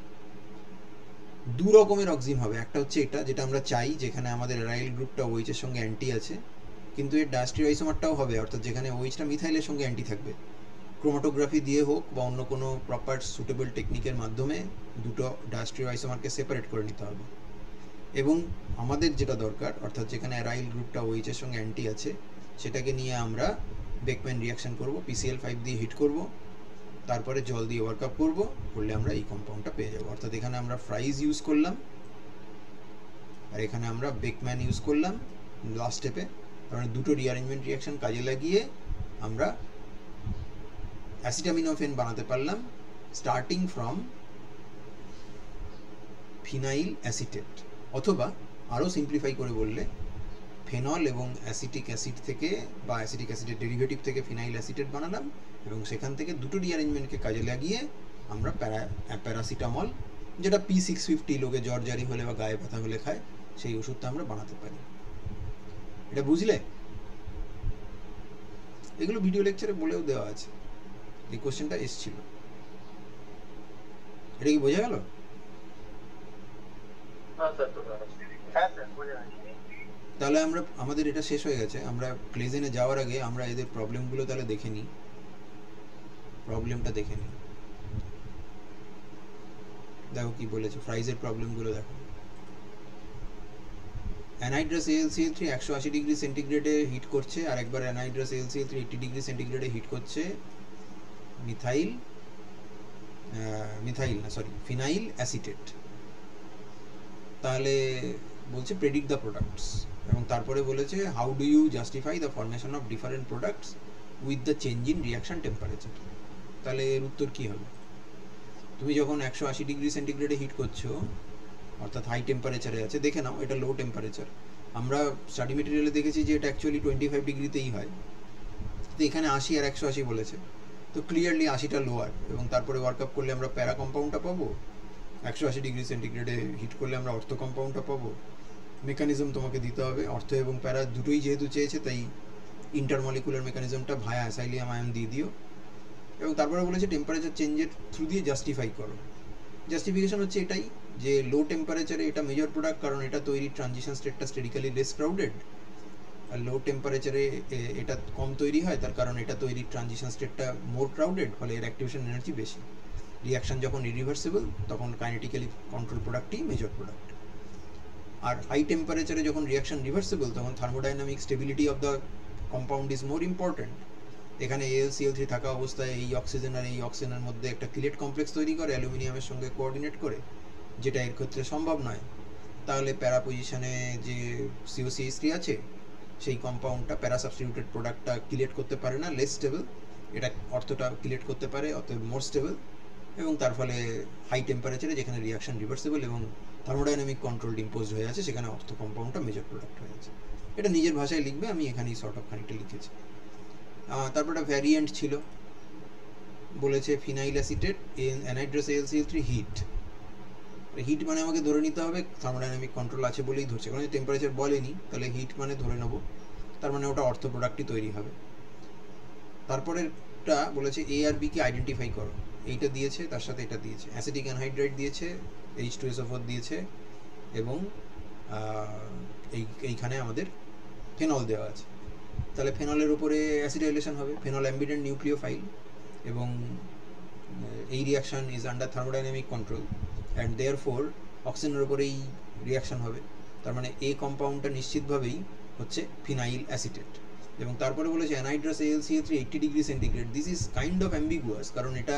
[SPEAKER 1] দু রকমের অক্সিম হবে, একটা হচ্ছে এটা যেটা আমরা চাই, যেখানে আমাদের অ্যারাইল গ্রুপটা OH এর সঙ্গে অ্যান্টি আছে, কিন্তু এর ডায়াস্ট্রিক আইসোমারটাও হবে, অর্থাৎ যেখানে OH-টা মিথাইলের সঙ্গে অ্যান্টি থাকবে। ক্রোমাটোগ্রাফি দিয়ে হোক বা অন্য কোনো প্রপার সুটেবল টেকনিকের মাধ্যমে দুটো ডায়াস্ট্রিক আইসোমারকে সেপারেট করে নিতে হবে। এবং আমাদের যেটা দরকার, অর্থাৎ যেখানে অ্যারাইল গ্রুপটা OH এর সঙ্গে অ্যান্টি আছে, সেটাকে নিয়ে আমরা বেকম্যান রিয়াকশন করব, PCl5 দিয়ে হিট করব, তারপরে জল দিয়ে ওয়ার্কআপ করব, করলে আমরা এই কম্পাউন্ডটা পেয়ে যাব। অর্থাৎ এখানে আমরা ফ্রাইজ ইউজ করলাম আর এখানে আমরা বেকম্যান ইউজ করলাম লাস্ট স্টেপে। কারণ দুটো রিঅ্যারেঞ্জমেন্ট রিয়াকশন কাজে লাগিয়ে আমরা অ্যাসিটামিনোফেন বানাতে পারলাম, স্টার্টিং ফ্রম ফিনাইল অ্যাসিটেট। অথবা আরও সিম্পলিফাই করে বললে ফেনল এবং অ্যাসিটিক অ্যাসিড থেকে বা অ্যাসিটিক অ্যাসিডের ডেরিভেটিভ থেকে ফিনাইল অ্যাসিটেট বানালাম, এবং সেখান থেকে দুটো রিঅ্যারেঞ্জমেন্টকে কাজে লাগিয়ে আমরা প্যারাসিটামল, যেটা P650 লোকে জ্বর জারি হলে বা গায়ে ব্যথা হলে খায়, সেই ওষুধটা আমরা বানাতে পারি। এটা বুঝলে? এগুলো ভিডিও লেকচারে বলেও দেওয়া আছে, এই কোশ্চেনটা এসছিল। এটা কি বোঝা গেল? তাহলে আমরা আমাদের এটা শেষ হয়ে গেছে। আমরা ক্লেজেনে যাওয়ার আগে আমরা এদের প্রবলেমগুলো তাহলে দেখে নিই। প্রবলেমটা দেখে নিই, দেখো কি বলেছে ফ্রাইজের প্রবলেমগুলো দেখো। অ্যানাইড্রাস AlCl3 180 ডিগ্রি সেন্টিগ্রেডে হিট করছে, আর একবার অ্যানাইড্রাস AlCl3 80 ডিগ্রি সেন্টিগ্রেডে হিট করছে ফিনাইল অ্যাসিটেট। তাহলে বলছে প্রেডিক্ট দ্য প্রোডাক্টস, এবং তারপরে বলেছে how do you justify the formation of different products with the change in reaction temperature. তাহলে এর উত্তর কী হবে? তুমি যখন 180 ডিগ্রি সেন্টিগ্রেডে হিট করছো, অর্থাৎ হাই টেম্পারেচারে আছে, দেখে নাও এটা লো টেম্পারেচার। আমরা স্টাডি মেটেরিয়ালে দেখেছি যে এটা অ্যাকচুয়ালি 25 ডিগ্রিতেই হয়, তো এখানে 80 আর 180 বলেছে, তো ক্লিয়ারলি 80টা লোয়ার। এবং তারপরে ওয়ার্কআপ করলে আমরা প্যারা কম্পাউন্ডটা পাবো, 180 ডিগ্রি সেন্টিগ্রেডে হিট করলে আমরা অর্থ কম্পাউন্ডটা পাবো। মেকানিজম তোমাকে দিতে হবে, অর্থ এবং প্যারা দুটোই যেহেতু চেয়েছে, তাই ইন্টারমলিকুলার মেকানিজমটা ভায়া অ্যাসাইলিয়াম আয়ন দিয়ে দিও। এবং তারপরে বলেছে টেম্পারেচার চেঞ্জের থ্রু দিয়ে জাস্টিফাই করো। জাস্টিফিকেশন হচ্ছে এটাই যে লো টেম্পারেচারে এটা মেজর প্রোডাক্ট, কারণ এটা তৈরি ট্রানজিশন স্টেটটা স্টেডিক্যালি লেস ক্রাউডেড, আর লো টেম্পারেচারে এটা কম তৈরি হয়, তার কারণ এটা তৈরি ট্রানজিশন স্টেটটা মোর ক্রাউডেড, ফলে এর অ্যাক্টিভেশন এনার্জি বেশি। রিয়াকশন যখন ইরিভার্সিবল তখন কাইনেটিক্যালি কন্ট্রোল প্রোডাক্টই মেজর প্রোডাক্ট। আর হাই টেম্পারেচারে যখন রিয়াকশন রিভার্সিবল তখন thermodynamic stability of the compound is more important. এখানে AlCl3 থাকা অবস্থায় এই অক্সিজেন আর এই অক্সিজেনের মধ্যে একটা কিলেট কমপ্লেক্স তৈরি করে অ্যালুমিনিয়ামের সঙ্গে কোঅর্ডিনেট করে, যেটা এর ক্ষেত্রে সম্ভব নয়। তাহলে প্যারা পজিশনে যে COCH3 আছে, সেই কম্পাউন্ডটা প্যারা সাবস্টিটিউটেড প্রোডাক্টটা কিলেট করতে পারে না, লেস স্টেবল। এটা অর্থটা কিলেট করতে পারে, অতএব মোর স্টেবল। এবং তার ফলে হাই টেম্পারেচারে যেখানে রিয়াকশন রিভার্সিবল এবং থার্মোডাইনামিক কন্ট্রোল ইম্পোজড হয়ে আছে, সেখানে অর্থ কম্পাউন্ডটা মেজর প্রোডাক্ট হয়ে আছে। এটা নিজের ভাষায় লিখবে, আমি এখানেই শর্ট অফ খানিকটা লিখেছি। তারপর একটা ভ্যারিয়েন্ট ছিল, বলেছে phenyl acetate anhydrous AlCl3 heat, heat মানে আমাকে ধরে নিতে হবে থার্মোডাইনামিক কন্ট্রোল আছে বলেই ধরছে, কারণ টেম্পারেচার বলেনি, তাহলে হিট মানে ধরে নেবো, তার মানে ওটা অর্থ প্রোডাক্টই তৈরি হবে। তারপরেরটা বলেছে এ আর বি কে আইডেন্টিফাই করো, এইটা দিয়েছে, তার সাথে এটা দিয়েছে, অ্যাসিটিক অ্যানহাইড্রাইড দিয়েছে, H2SO4 দিয়েছে, এবং এইখানে আমাদের ফেনল দেওয়া আছে। তাহলে ফেনলের উপরে অ্যাসিডাইলেশন হবে, ফেনল অ্যাম্বিডেন্ট নিউক্লিওফাইল, এবং এই reaction is under thermodynamic control and therefore অক্সিজেনের উপরেই রিয়াকশান হবে, তার মানে এ কম্পাউন্ডটা নিশ্চিতভাবেই হচ্ছে ফিনাইল অ্যাসিটেট। এবং তারপরে বলেছে anhydrous AlCl3 80 degree centigrade. This is kind of ambiguous, কারণ এটা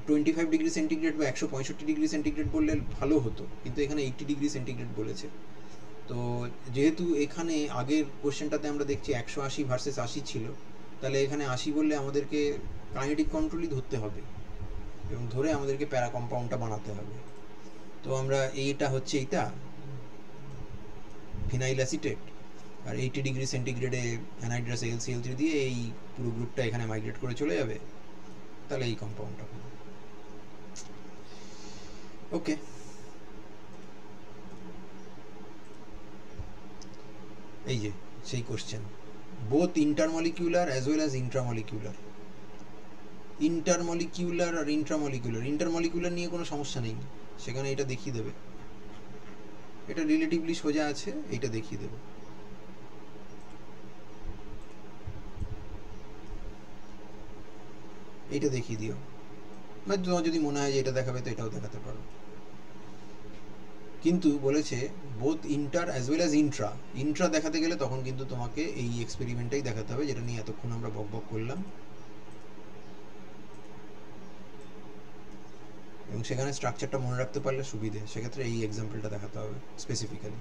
[SPEAKER 1] 25 ডিগ্রি সেন্টিগ্রেড বা 165 ডিগ্রি সেন্টিগ্রেড বললে ভালো হতো, কিন্তু এখানে 80 ডিগ্রি সেন্টিগ্রেড বলেছে। তো যেহেতু এখানে আগের কোশ্চেনটাতে আমরা দেখছি 180 ভার্সেস 80 ছিল, তাহলে এখানে 80 বললে আমাদেরকে কাইনেটিক কন্ট্রোলই ধরতে হবে, এবং ধরে আমাদেরকে প্যারা কম্পাউন্ডটা বানাতে হবে। তো আমরা এইটা হচ্ছে এইটা ফিনাইল অ্যাসিটেট, আর 80 ডিগ্রি সেন্টিগ্রেডে অ্যানহাইড্রাস AlCl3 দিয়ে এই পুরো গ্রুপটা এখানে মাইগ্রেট করে চলে যাবে, তাহলে এই কম্পাউন্ডটা হবে। ওকে, এই যে সেই question, both intermolecular as well as intramolecular. Intermolecular আর ইন্টারমলিকিউলার নিয়ে কোনো সমস্যা নেই, সেখানে এটা দেখিয়ে দেবে, এটা রিলেটিভলি সোজা আছে, এইটা দেখিয়ে দেবে। এইটা দেখিয়ে দিও, মানে তোমার যদি মনে হয় যে এটা দেখাবে তো এটাও দেখাতে পারো। কিন্তু বলেছে both inter as well as Intra দেখাতে গেলে তখন কিন্তু তোমাকে এই এক্সপেরিমেন্টটাই দেখাতে হবে, যেটা নিয়ে এতক্ষণ আমরা বক করলাম, এবং সেখানে স্ট্রাকচারটা মনে রাখতে পারলে সুবিধে, সেক্ষেত্রে এই এক্সাম্পলটা দেখাতে হবে স্পেসিফিক্যালি।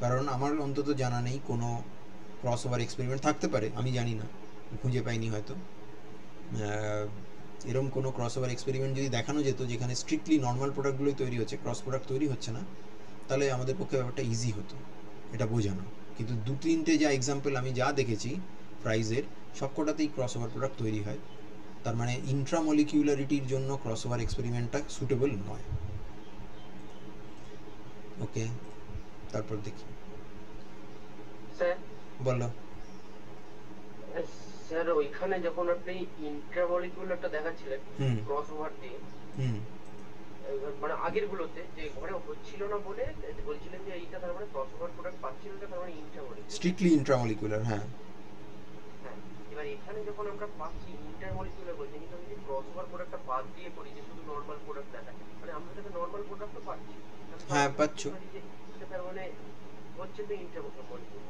[SPEAKER 1] কারণ আমার অন্তত জানা নেই কোনো ক্রস ওভার এক্সপেরিমেন্ট, থাকতে পারে আমি জানি না, খুঁজে পাইনি হয়তো, এরকম কোনো ক্রস ওভার এক্সপেরিমেন্ট যদি দেখানো যেত যেখানে স্ট্রিক্টলি নর্মাল প্রোডাক্টগুলোই তৈরি হচ্ছে, ক্রস প্রোডাক্ট তৈরি হচ্ছে না, তাহলে আমাদের পক্ষে ব্যাপারটা ইজি হতো এটা বোঝানো। কিন্তু 2-3টে যা এক্সাম্পল আমি যা দেখেছি প্রাইজের, সবকটাতেই ক্রস ওভার প্রোডাক্ট তৈরি হয়, তার মানে ইন্ট্রামলিকিউলারিটির জন্য ক্রস ওভার এক্সপেরিমেন্টটা সুটেবল নয়। ওকে, তারপর দেখি।
[SPEAKER 3] স্যার
[SPEAKER 1] বলো।
[SPEAKER 3] স্যার ওইখানে যখন আপনি ইন্ট্রামলিকিউলারটা দেখাচ্ছিলেন ক্রস ওভার দিয়ে, মানে আগের গুলোতে যে ঘরে হচ্ছিল না বলে বলছিলেন যে এইটা তার মানে ক্রস ওভার প্রোডাক্ট পাচ্ছিল না, তার মানে ইন্ট্রামলিকিউলার,
[SPEAKER 1] স্ট্রিক্টলি ইন্ট্রামলিকিউলার। হ্যাঁ,
[SPEAKER 3] এবার এখানে যখন আমরা পাচ্ছি ইন্টারমলিকিউলার বলছি, কিন্তু আমি যদি ক্রস ওভার প্রোডাক্টটা বাদ দিয়ে করি যে শুধু নরমাল প্রোডাক্ট দেখায়, মানে আমরা যেটা নরমাল প্রোডাক্টও পাচ্ছি।
[SPEAKER 1] হ্যাঁ পাচ্ছ,
[SPEAKER 3] তার মানে হচ্ছে তো ইন্টারমলিকিউলার।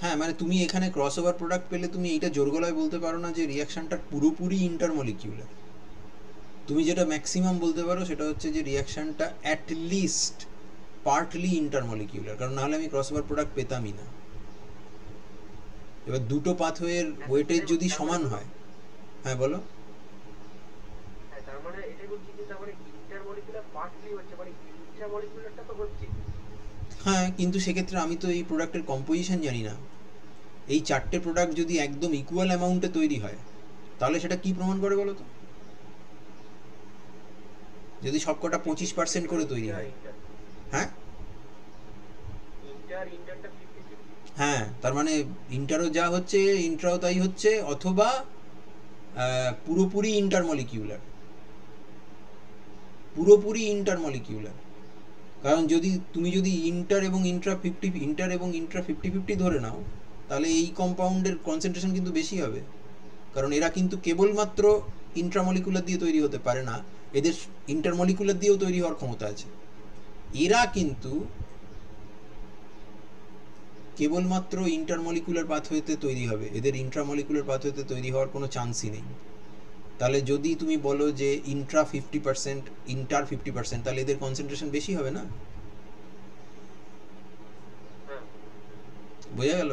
[SPEAKER 1] হ্যাঁ মানে তুমি এখানে ক্রস ওভার প্রোডাক্ট পেলে তুমি এইটা জোর গলায় বলতে পারো না যে রিয়াকশনটা পুরোপুরি ইন্টারমলিকিউলার। তুমি যেটা ম্যাক্সিমাম বলতে পারো সেটা হচ্ছে যে রিয়াকশনটা অ্যাট লিস্ট পার্টলি ইন্টারমলিকিউলার, কারণ নাহলে আমি ক্রস ওভার প্রোডাক্ট পেতামই না। এবার দুটো পাথওয়ের ওয়েটেজ যদি সমান হয়, হ্যাঁ বলো।
[SPEAKER 3] তার মানে এটাই বলছি যে তার মানে ইন্টারমলিকিউলার পার্টলি হচ্ছে, মানে ইন্ট্রামলিকিউলারটা তো হচ্ছে।
[SPEAKER 1] হ্যাঁ, কিন্তু সেক্ষেত্রে আমি তো এই প্রোডাক্টের কম্পোজিশন জানি না। এই 4টে প্রোডাক্ট যদি একদম ইকুয়াল অ্যামাউন্টে তৈরি হয়, তাহলে সেটা কি প্রমাণ করে বলো তো? যদি সবকটা 25% করে তৈরি হয়, হ্যাঁ হ্যাঁ, তার মানে ইন্টারও যা হচ্ছে ইন্ট্রাও তাই হচ্ছে, অথবা পুরোপুরি ইন্টারমলিকিউলার, পুরোপুরি ইন্টারমলিকিউলার। কারণ তুমি যদি ইন্টার এবং ইন্ট্রা 50-50 ধরে নাও, তাহলে এই কম্পাউন্ডের কনসেন্ট্রেশন কিন্তু বেশি হবে, কারণ এরা কিন্তু কেবলমাত্র ইন্ট্রামলিকুলার দিয়ে তৈরি হতে পারে না, এদের ইন্টারমলিকুলার দিয়েও তৈরি হওয়ার ক্ষমতা আছে। এরা কিন্তু কেবলমাত্র ইন্টারমলিকুলার পাথওয়েতে তৈরি হবে, এদের ইন্ট্রামলিকুলার পাথওয়েতে তৈরি হওয়ার কোনো চান্সই নেই। তাহলে যদি তুমি বলো যে ইন্ট্রা 50% ইন্টার 50%, তাহলে এদের কনসেন্ট্রেশন বেশি হবে না? বোঝা গেল?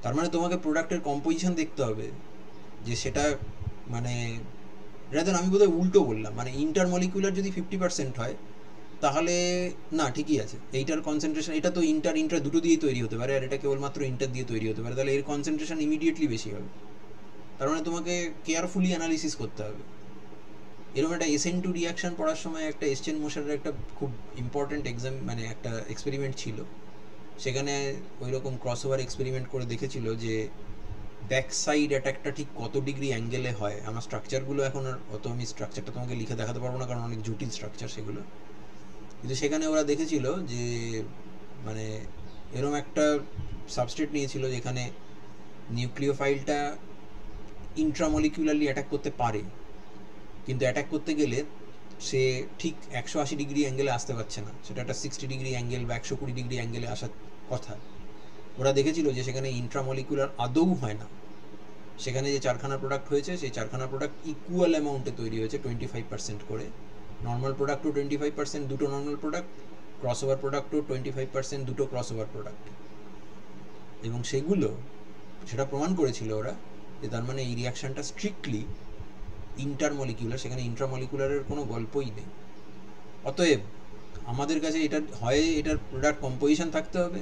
[SPEAKER 1] তার মানে তোমাকে প্রোডাক্টের কম্পোজিশন দেখতে হবে, যে সেটা মানে রাদার আমি বোধহয় উল্টো বললাম, মানে ইন্টারমলিকুলার যদি 50% হয় তাহলে না ঠিকই আছে, এইটার কনসেন্ট্রেশন, এটা তো ইন্টার দুটো দিয়েই তৈরি হতে পারে, আর এটা কেবলমাত্র ইন্টার দিয়ে তৈরি হতে পারে, তাহলে এর কনসেন্ট্রেশন ইমিডিয়েটলি বেশি হবে। তার মানে তোমাকে কেয়ারফুলি অ্যানালিসিস করতে হবে। এরকম একটা SN2 রিয়াকশন পড়ার সময় একটা এসচেন মোশারের একটা খুব ইম্পর্টেন্ট এক্সাম, মানে একটা এক্সপেরিমেন্ট ছিল। সেখানে ওই রকম ক্রসওভার এক্সপেরিমেন্ট করে দেখেছিল যে ব্যাক সাইড অ্যাটাকটা ঠিক কত ডিগ্রি অ্যাঙ্গেলে হয়। আমার স্ট্রাকচারগুলো এখন আর অত আমি স্ট্রাকচারটা তোমাকে লিখে দেখাতে পারবো না, কারণ অনেক জটিল স্ট্রাকচার সেগুলো। কিন্তু সেখানে ওরা দেখেছিল যে মানে এরকম একটা সাবস্ট্রেট নিয়েছিল যেখানে নিউক্লিওফাইলটা ইন্ট্রামলিকুলারলি অ্যাটাক করতে পারে, কিন্তু অ্যাটাক করতে গেলে সে ঠিক 180 ডিগ্রি অ্যাঙ্গেলে আসতে পারছে না, সেটা একটা 60 ডিগ্রি অ্যাঙ্গেল বা 120 ডিগ্রি অ্যাঙ্গেলে আসার কথা। ওরা দেখেছিল যে সেখানে ইন্ট্রামলিকুলার আদৌ হয় না। সেখানে যে 4খানা প্রোডাক্ট হয়েছে সেই 4খানা প্রোডাক্ট ইকুয়াল অ্যামাউন্টে তৈরি হয়েছে 25% করে। নর্মাল প্রোডাক্টও 25%, দুটো নর্মাল প্রোডাক্ট, ক্রসওভার প্রোডাক্টও 25%, দুটো ক্রসওভার প্রোডাক্ট। এবং সেগুলো সেটা প্রমাণ করেছিল ওরা যে তার মানে এই রিয়াকশানটা স্ট্রিক্টলি ইন্টারমলিকুলার, সেখানে ইন্ট্রামলিকুলারের কোনো গল্পই নেই। অতএব আমাদের কাছে এটা হয় এটার প্রোডাক্ট কম্পোজিশন থাকতে হবে,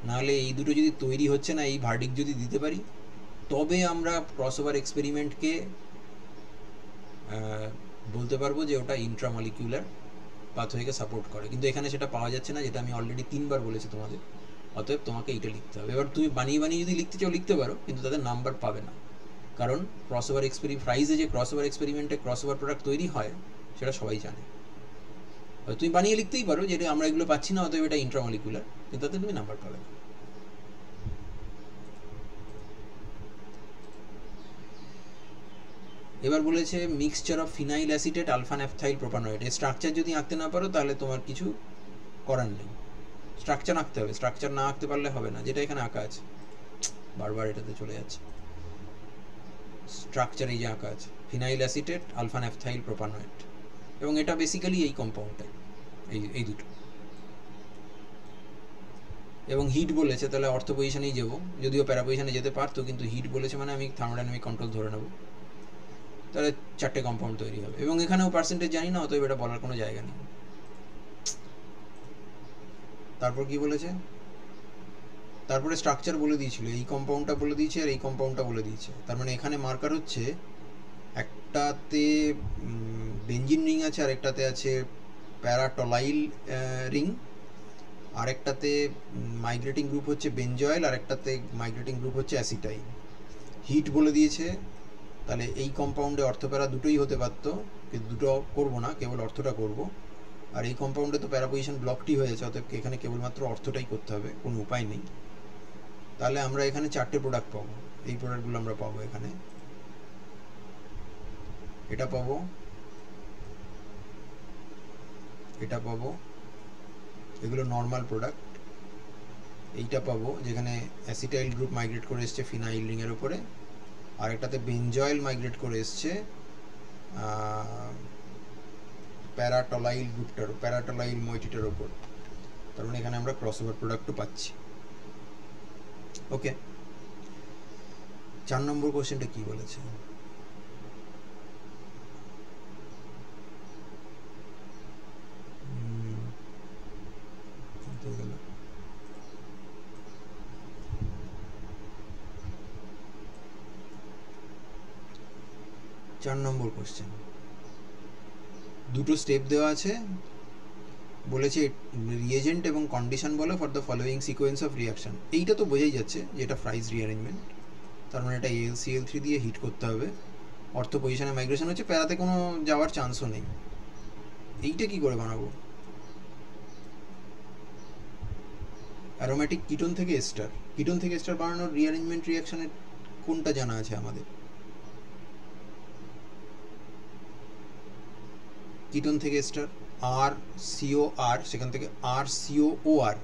[SPEAKER 1] নাহলে এই দুটো যদি তৈরি হচ্ছে না এই ভার্ডিক্ট যদি দিতে পারি, তবে আমরা ক্রসওভার এক্সপেরিমেন্টকে বলতে পারবো যে ওটা ইন্ট্রামলিকুলার পাথওয়েকে সাপোর্ট করে। কিন্তু এখানে সেটা পাওয়া যাচ্ছে না, যেটা আমি অলরেডি 3বার বলেছি তোমাদের। অতএব তোমাকে এইটা লিখতে হবে। এবার তুমি বানিয়ে বানিয়ে যদি লিখতে চাও লিখতে পারো, কিন্তু তাদের নাম্বার পাবে না, কারণ ক্রসওভার ফ্রাইজে যে ক্রসওভার এক্সপেরিমেন্টে ক্রসওভার প্রোডাক্ট তৈরি হয় সেটা সবাই জানে। তুমি বানিয়ে লিখতেই পারো যে আমরা এগুলো পাচ্ছি না, অতএব এটা ইন্ট্রামলিকুলার, কিন্তু তাতে তুমি নাম্বার পাবে না। এবার বলেছে mixture of phenyl acetate alpha naphthyl propanoid. এর স্ট্রাকচার যদি আঁকতে না পারো তাহলে তোমার কিছু করার নেই, স্ট্রাকচার আঁকতে হবে। স্ট্রাকচার না আঁকতে পারলে হবে না, যেটা এখানে আঁকা আছে, বারবার এটাতে চলে যাচ্ছে। স্ট্রাকচার এই যে আঁকা আছে, phenyl acetate alpha naphthyl propanoid, এবং এটা বেসিক্যালি এই কম্পাউন্ডটাই, এই দুটো। এবং হিট বলেছে, তাহলে অর্থ পজিশনেই যাবো, যদিও প্যারা পজিশনে যেতে পারতো, কিন্তু হিট বলেছে মানে আমি থার্মোডাইনামিক কন্ট্রোল ধরে নেবো, তাহলে 4টে কম্পাউন্ড তৈরি হবে। এবং এখানেও পার্সেন্টেজ জানি না, অতএব এটা বলার কোনো জায়গা নেই। তারপর কি বলেছে, তারপরে স্ট্রাকচার বলে দিয়েছিল, এই কম্পাউন্ডটা বলে দিয়েছে আর এই কম্পাউন্ডটা বলে দিয়েছে। তার মানে এখানে মার্কার হচ্ছে একটাতে বেঞ্জিন রিং আছে, আর একটাতে আছে প্যারাটলাইল রিং, আর একটাতে মাইগ্রেটিং গ্রুপ হচ্ছে বেঞ্জয়েল, আর একটাতে মাইগ্রেটিং গ্রুপ হচ্ছে অ্যাসিটাইল। হিট বলে দিয়েছে, তাহলে এই কম্পাউন্ডে অর্থপ্যারা দুটোই হতে পারতো, কিন্তু দুটো করবো না, কেবল অর্থটা করব। আর এই কম্পাউন্ডে তো প্যারা পজিশন ব্লকটি হয়েছে, অতএব এখানে কেবলমাত্র অর্থটাই করতে হবে, কোনো উপায় নেই। তাহলে আমরা এখানে 4টে প্রোডাক্ট পাবো, এই প্রোডাক্টগুলো আমরা পাবো এখানে, এটা পাবো, এটা পাবো, এগুলো নর্মাল প্রোডাক্ট। এইটা পাবো যেখানে অ্যাসিটাইল গ্রুপ মাইগ্রেট করে এসছে ফিনাইল রিংয়ের উপরে, আর একটাতে বেঞ্জয়েল মাইগ্রেট করে এসছে প্যারাটলাইল গ্রুপটার, প্যারাটলাইল মইটিটার ওপর। তার মানে এখানে আমরা ক্রসওভার প্রোডাক্টও পাচ্ছি। ওকে, 4 নম্বর কোশ্চেনটা কি বলেছে, চার নম্বর কোশ্চেন, দুটো স্টেপ দেওয়া আছে, বলেছে রিয়েজেন্ট এবং কন্ডিশন বলো for the following sequence of reaction. এইটা তো বোঝাই যাচ্ছে যে এটা ফ্রাইজ রিঅ্যারেঞ্জমেন্ট, তার মানে এটা AlCl3 দিয়ে হিট করতে হবে, অর্থ পজিশনে মাইগ্রেশন হচ্ছে, প্যারাতে কোনো যাওয়ার চান্সও নেই। এইটা কি করে বানাবো, অ্যারোমেটিক কিটোন থেকে এস্টার, কিটোন থেকে এস্টার বানানোর রিঅ্যারেঞ্জমেন্ট রিয়াকশনের কোনটা জানা আছে আমাদের, কিটোন থেকে এস্টার RCOR, সেখান থেকে RCOOR,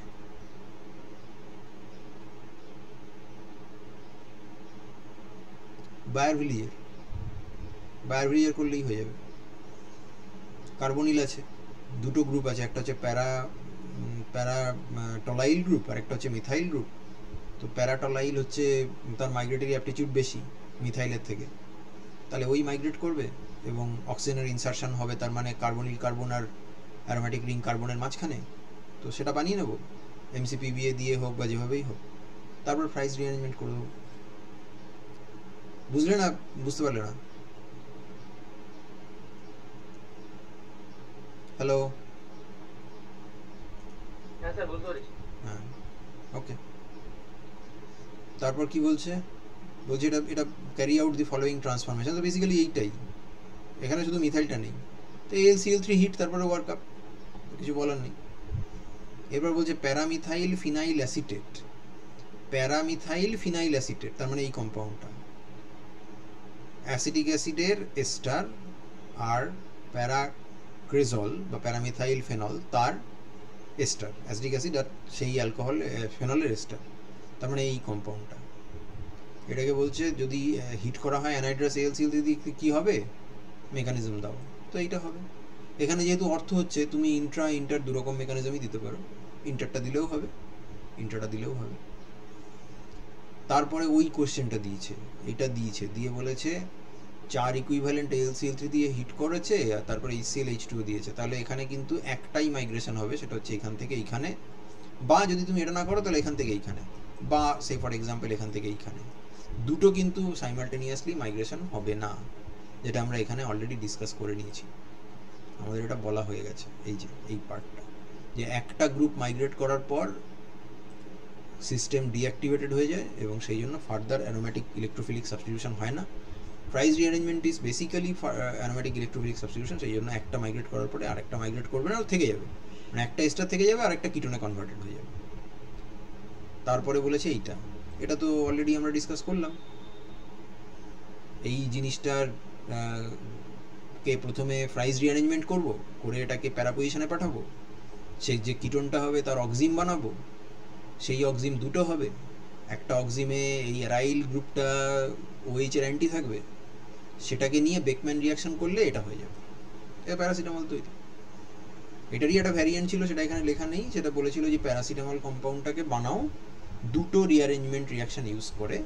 [SPEAKER 1] বায়ার করলেই হয়ে যাবে। কার্বনিল আছে, দুটো গ্রুপ আছে, একটা হচ্ছে প্যারাটলাইল গ্রুপ আর একটা হচ্ছে মিথাইল গ্রুপ। তো প্যারাটলাইল হচ্ছে তার মাইগ্রেটরি অ্যাপটিটিউড বেশি মিথাইলের থেকে, তাহলে ওই মাইগ্রেট করবে এবং অক্সিজেনের ইনসারশন হবে, তার মানে কার্বনিল কার্বন আর অ্যারোমেটিক রিং কার্বনের মাঝখানে, তো সেটা বানিয়ে নেবো MCPBA দিয়ে হোক বা যেভাবেই হোক, তারপর ফ্রাইজ রিঅ্যারেঞ্জমেন্ট করে দেবো। বুঝলে না, বুঝতে পারলে না? হ্যালো,
[SPEAKER 3] হ্যাঁ স্যার বুঝতে পেরেছি।
[SPEAKER 1] হ্যাঁ, ওকে। তারপর কি বলছে, বলছে এটা এটা carry out the following transformation. তো বেসিক্যালি এইটাই, এখানে শুধু মিথাইলটা নেই। তো AlCl3 হিট, তারপরে ওয়ার্ক আপ, কিছু বলার নেই। এবার বলছে প্যারামিথাইল ফিনাইল অ্যাসিটেট। প্যারামিথাইল ফিনাইল অ্যাসিটেট তার মানে এই কম্পাউন্ডটা অ্যাসিটিক অ্যাসিডের এস্টার আর প্যারাক্রেজল বা প্যারামিথাইল ফেনল তার এস্টার, অ্যাসিটিক অ্যাসিড আর সেই অ্যালকোহল ফেনলের এস্টার, তার মানে এই কম্পাউন্ডটা। এটাকে বলছে যদি হিট করা হয় অ্যানাইড্রাস AlCl3 দিয়ে কী হবে, মেকানিজম দাও, তো এইটা হবে। এখানে যেহেতু অর্থ হচ্ছে তুমি ইন্টার দুরকম মেকানিজমই দিতে পারো, ইন্টারটা দিলেও হবে, ইন্টারটা দিলেও হবে। তারপরে ওই কোশ্চেনটা দিয়েছে, এটা দিয়েছে, দিয়ে বলেছে 4 ইকুইভ্যালেন্ট AlCl3 দিয়ে হিট করেছে আর তারপরে HClH2 দিয়েছে। তাহলে এখানে কিন্তু একটাই মাইগ্রেশন হবে, সেটা হচ্ছে এখান থেকে এইখানে, বা যদি তুমি এটা না করো তাহলে এখান থেকে এইখানে, বা সে ফর এক্সাম্পল এখান থেকে এইখানে। দুটো কিন্তু সাইমালটেনিয়াসলি মাইগ্রেশন হবে না, যেটা আমরা এখানে অলরেডি ডিসকাস করে নিয়েছি, আমাদের এটা বলা হয়ে গেছে। এই যে এই পার্টটা, যে একটা গ্রুপ মাইগ্রেট করার পর সিস্টেম ডিঅ্যাক্টিভেটেড হয়ে যায় এবং সেই জন্য ফার্দার অ্যারোমেটিক ইলেকট্রোফিলিক সাবস্টিটিউশন হয় না। Price rearrangement is basically aromatic electrophilic substitution, সেই জন্য একটা মাইগ্রেট করার পরে আরেকটা মাইগ্রেট করবে না, থেকে যাবে, মানে একটা এস্টার থেকে যাবে আর একটা কিটোনে কনভার্টেড হয়ে যাবে। তারপরে বলেছে এইটা, এটা তো অলরেডি আমরা ডিসকাস করলাম। এই জিনিসটার কে প্রথমে ফ্রাইজ রিঅ্যারেঞ্জমেন্ট করব, করে এটাকে প্যারা পজিশনে পাঠাবো, সেই যে কিটোনটা হবে তার অক্সিম বানাবো, সেই অক্সিম দুটো হবে, একটা অক্সিমে এই অ্যারাইল গ্রুপটা OH এর অ্যান্টি থাকবে, সেটাকে নিয়ে বেকম্যান রিয়াকশন করলে এটা হয়ে যাবে, এটা প্যারাসিটামল তৈরি। এটারই একটা ভ্যারিয়েন্ট ছিল, সেটা এখানে লেখা নেই, সেটা বলেছিল যে প্যারাসিটামল কম্পাউন্ডটাকে বানাও দুটো রিঅ্যারেঞ্জমেন্ট রিয়াকশন ইউজ করে,